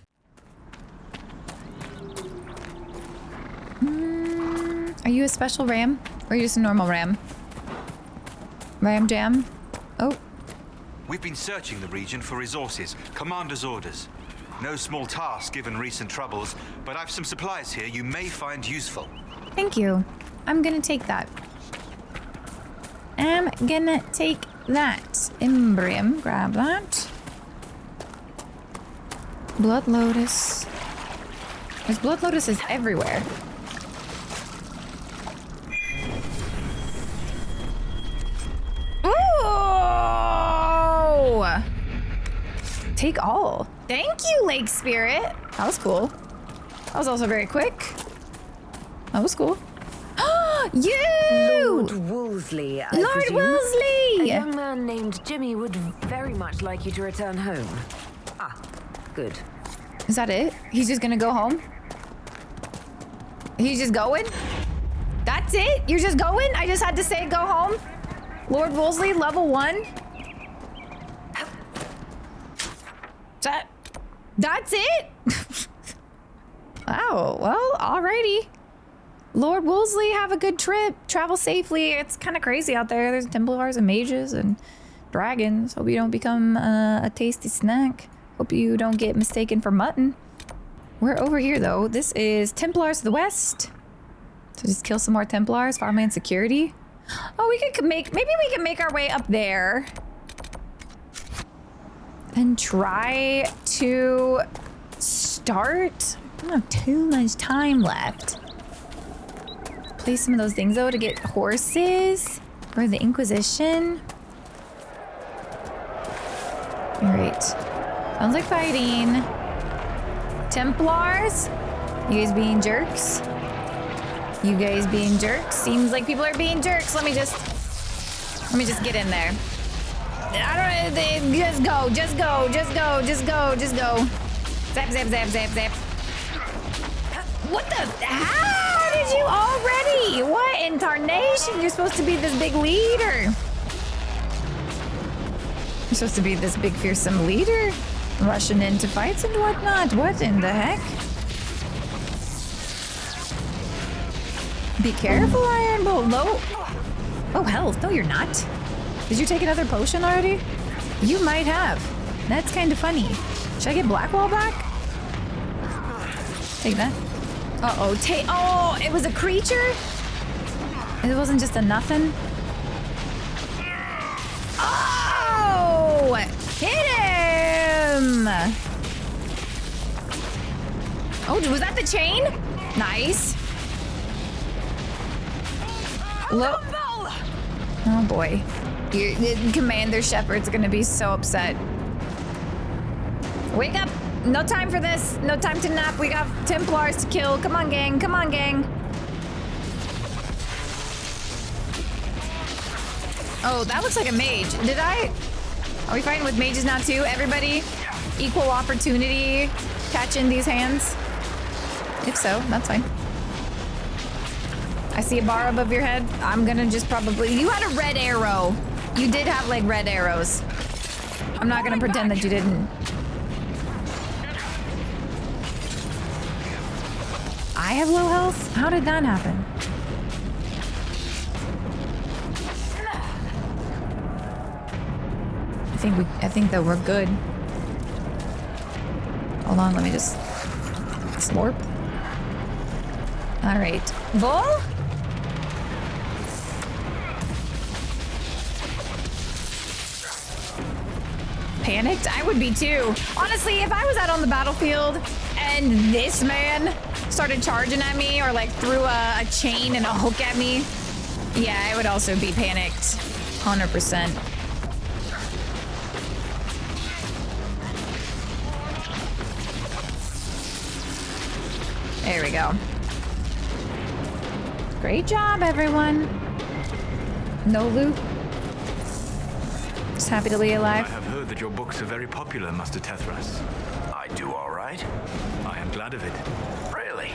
Are you a special ram? Or are you just a normal ram? Ram jam? Oh. We've been searching the region for resources. Commander's orders. No small task given recent troubles, but I've some supplies here you may find useful. Thank you. I'm gonna take that. I'm gonna take that. Imbrium, grab that. Blood lotus. There's blood lotuses everywhere. Ooh! Take all. Thank you, Lake Spirit. That was cool. That was also very quick. That was cool. You! Lord Wolseley, I Lord presume? Wolseley! A young man named Jimmy would very much like you to return home. Ah, good. Is that it? He's just gonna go home? He's just going? That's it? You're just going? I just had to say go home? Lord Wolseley, level 1? That's it? Oh, well, alrighty. Lord Wolseley, have a good trip. Travel safely. It's kind of crazy out there. There's Templars and mages and dragons. Hope you don't become a tasty snack. Hope you don't get mistaken for mutton. We're over here, though. This is Templars to the west. So just kill some more Templars. Farmland security. Oh, we could make... Maybe we can make our way up there. And try to start... I don't have too much time left. Play some of those things, though, to get horses for the Inquisition. Alright. Sounds like fighting. Templars? You guys being jerks? You guys being jerks? Seems like people are being jerks. Let me just get in there. I don't... Just go. Just go. Just go. Just go. Just go. Zap, zap, zap, zap, zap. What the... How did you already? What in tarnation? You're supposed to be this big leader. You're supposed to be this big fearsome leader. Rushing into fights and whatnot. What in the heck? Be careful, Iron Bolt. Low. Oh, health. No, you're not. Did you take another potion already? You might have. That's kind of funny. Should I get Blackwall back? Take that. Uh-oh. Oh, it was a creature? It wasn't just a nothing? Oh! Hit him! Oh, was that the chain? Nice. Look. Oh boy. Commander Shepard's gonna be so upset. Wake up! No time for this. No time to nap. We got Templars to kill. Come on, gang. Come on, gang. Oh, that looks like a mage. Are we fighting with mages now too? Everybody? Equal opportunity catching these hands? If so, that's fine. I see a bar above your head. I'm gonna just probably... You had a red arrow. You did have, like, red arrows. I'm not gonna pretend that you didn't. I have low health? How did that happen? I think that we're good. Hold on, let me just... Slurp. All right. Bull? Panicked? I would be too. Honestly, if I was out on the battlefield and this man started charging at me or like threw a chain and a hook at me, yeah, I would also be panicked. 100%. There we go. Great job, everyone. No loot. Just happy to be alive. I have heard that your books are very popular, Master Tethras. I do all right. I am glad of it. Really?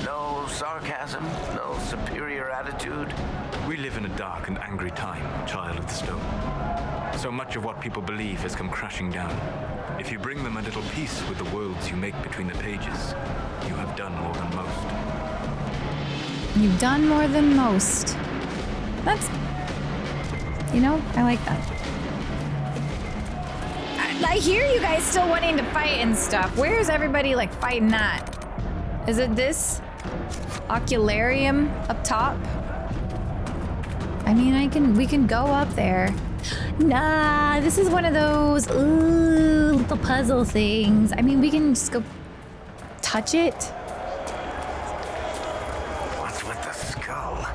No sarcasm, no superior attitude. We live in a dark and angry time, Child of the Stone. So much of what people believe has come crashing down. If you bring them a little peace with the worlds you make between the pages, you have done more than most. You've done more than most. That's... You know, I like that. I hear you guys still wanting to fight and stuff. Where's everybody, like, fighting at? Is it this ocularium up top? I mean, we can go up there. Nah, this is one of those little puzzle things. I mean, we can just go touch it. What's with the skull?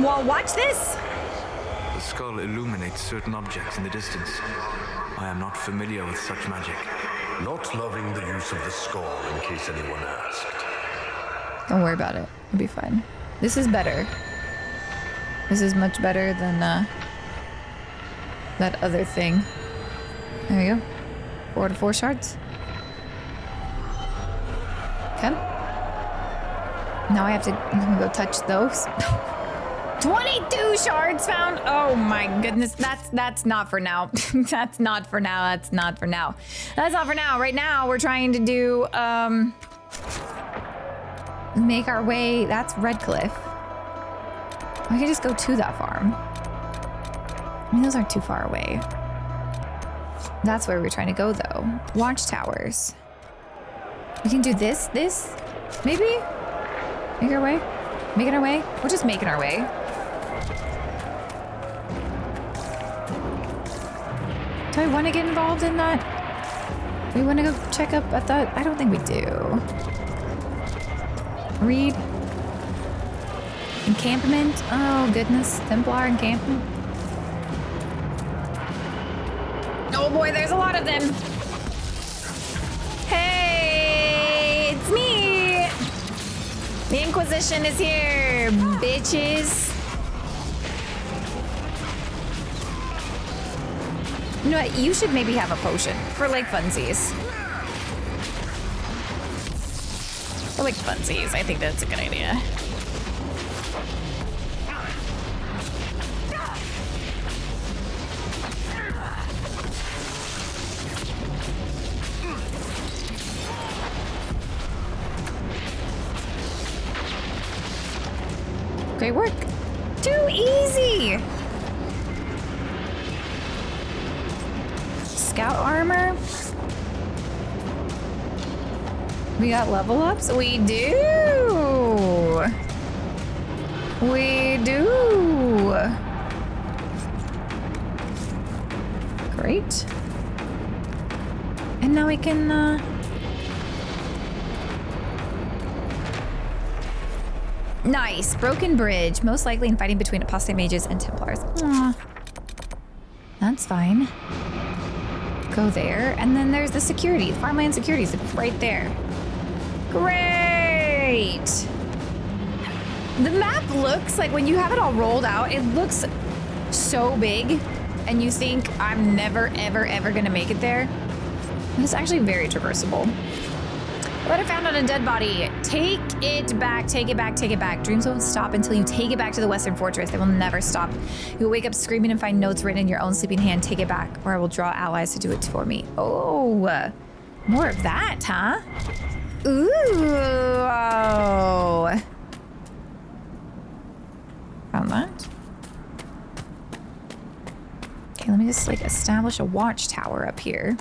Well, watch this. The skull illuminates certain objects in the distance. I am not familiar with such magic. Not loving the use of the skull, in case anyone asked. Don't worry about it. It'll be fine. This is better. This is much better than that other thing. There we go. 4 to 4 shards. Okay. Now I have to go touch those. 22 shards found. Oh my goodness. That's not for now. That's not for now. That's not for now. That's not for now. Right now we're trying to do make our way. That's Redcliffe. We could just go to that farm. I mean, those aren't too far away. That's where we're trying to go though. Watchtowers. We can do this, maybe? Make our way? Making our way? We're just making our way. Do I want to get involved in that? We want to go check up at that? I don't think we do. Read. Encampment. Oh, goodness. Templar encampment. Oh, boy, there's a lot of them. Hey, it's me. The Inquisition is here, bitches. You know what? You should maybe have a potion for like funsies. For like funsies, I think that's a good idea. Great work. Too easy. Scout armor. We got level ups. We do. We do. Great. And now we can nice. Broken bridge. Most likely in fighting between apostate mages and Templars. Aww. That's fine. Go there. And then there's the security. Farmland security is right there. Great. The map looks like, when you have it all rolled out, it looks so big. And you think, I'm never, ever, ever going to make it there. And it's actually very traversable. Letter found on a dead body. Take it back, take it back, take it back. Dreams won't stop until you take it back to the Western Fortress. They will never stop. You'll wake up screaming and find notes written in your own sleeping hand. Take it back, or I will draw allies to do it for me. Oh, more of that, huh? Ooh. Oh. Found that. Okay, let me just like establish a watchtower up here.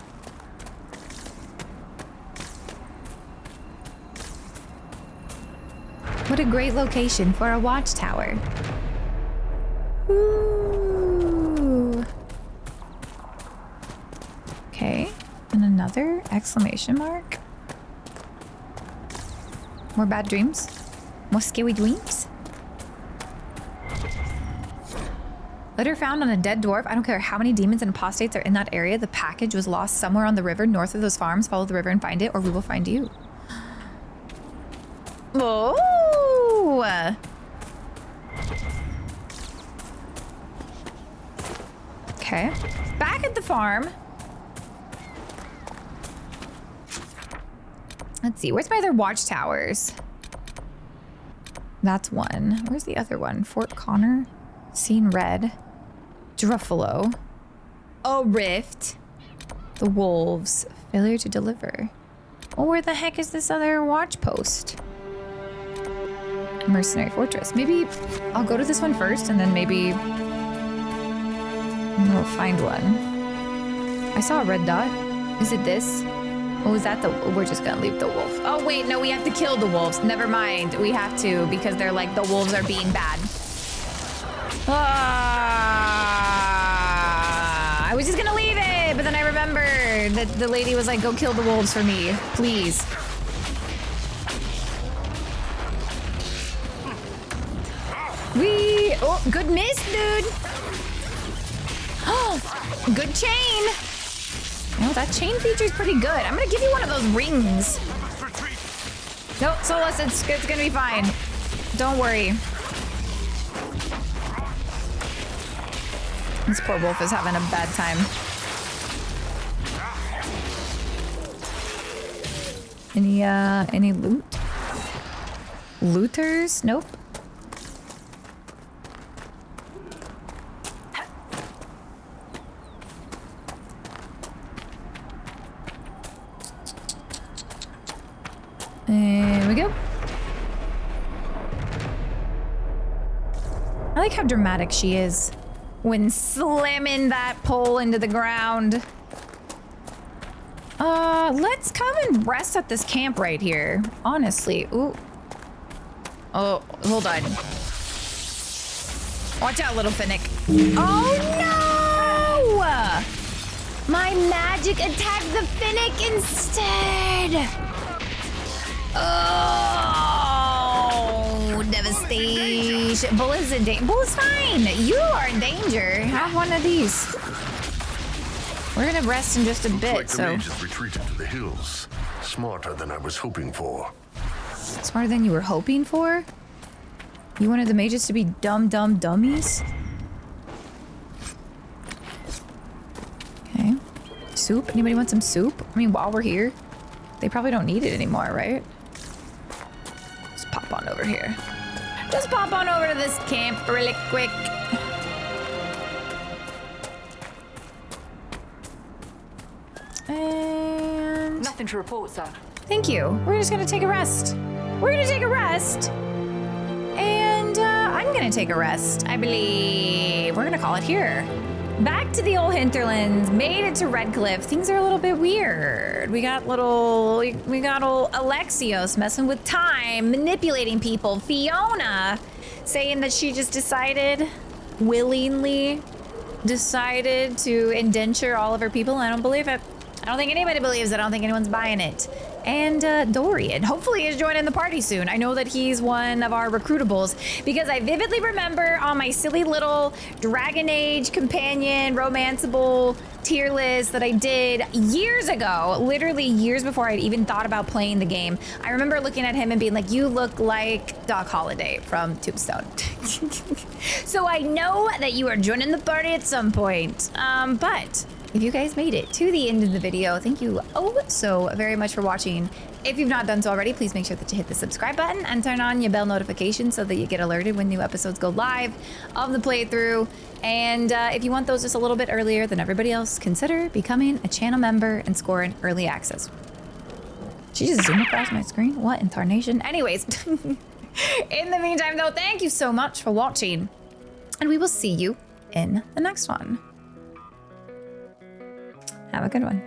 What a great location for a watchtower. Ooh. Okay, and another exclamation mark. More bad dreams? More scary dreams? Letter found on a dead dwarf. I don't care how many demons and apostates are in that area. The package was lost somewhere on the river north of those farms. Follow the river and find it, or we will find you. Oh! Okay. Back at the farm. Let's see. Where's my other watchtowers? That's one. Where's the other one? Fort Connor? Seen red. Druffalo. A rift. The wolves. Failure to deliver. Well, where the heck is this other watch post? Mercenary Fortress. Maybe I'll go to this one first and then maybe we'll find one. I saw a red dot. Is it this? Oh, is that the... We're just gonna leave the wolf. Oh, wait, no, we have to kill the wolves. Never mind. We have to because they're like, the wolves are being bad. Ah, I was just gonna leave it, but then I remembered that the lady was like, go kill the wolves for me, please. Oh, good miss, dude. Oh, good chain. Oh, that chain feature is pretty good. I'm gonna give you one of those rings. Nope, Solus, it's gonna be fine. Don't worry. This poor wolf is having a bad time. Any loot? Looters? Nope. There we go. I like how dramatic she is when slamming that pole into the ground. Let's come and rest at this camp right here. Honestly. Ooh. Oh, hold on. Watch out, little Finnick. Oh no! My magic attacked the Finnick instead. Oh, devastation. Bull is in danger. Bull is fine. You are in danger. Have one of these. We're gonna rest in just a bit, like the so. mages retreated to the hills. Smarter than I was hoping for. Smarter than you were hoping for? You wanted the mages to be dumb dummies? Okay. Soup? Anybody want some soup? I mean, while we're here, they probably don't need it anymore, right? Just pop on over here. Just pop on over to this camp really quick. And... Nothing to report, sir. Thank you. We're just gonna take a rest. We're gonna take a rest. And I'm gonna take a rest, I believe. We're gonna call it here. Back to the old Hinterlands, made it to Redcliffe. Things are a little bit weird. We got old Alexios messing with time, manipulating people. Fiona saying that she just willingly decided to indenture all of her people. I don't believe it. I don't think anybody believes it. I don't think anyone's buying it. And Dorian, hopefully is joining the party soon. I know that he's one of our recruitables because I vividly remember on my silly little Dragon Age companion romanceable tier list that I did years ago, literally years before I'd even thought about playing the game. I remember looking at him and being like, you look like Doc Holliday from Tombstone. So I know that you are joining the party at some point. But if you guys made it to the end of the video, thank you so very much for watching. If you've not done so already, please make sure that you hit the subscribe button and turn on your bell notification so that you get alerted when new episodes go live of the playthrough. And if you want those just a little bit earlier than everybody else, consider becoming a channel member and scoring early access. She just zoomed across my screen? What in tarnation? Anyways, in the meantime though, thank you so much for watching and we will see you in the next one. Have a good one.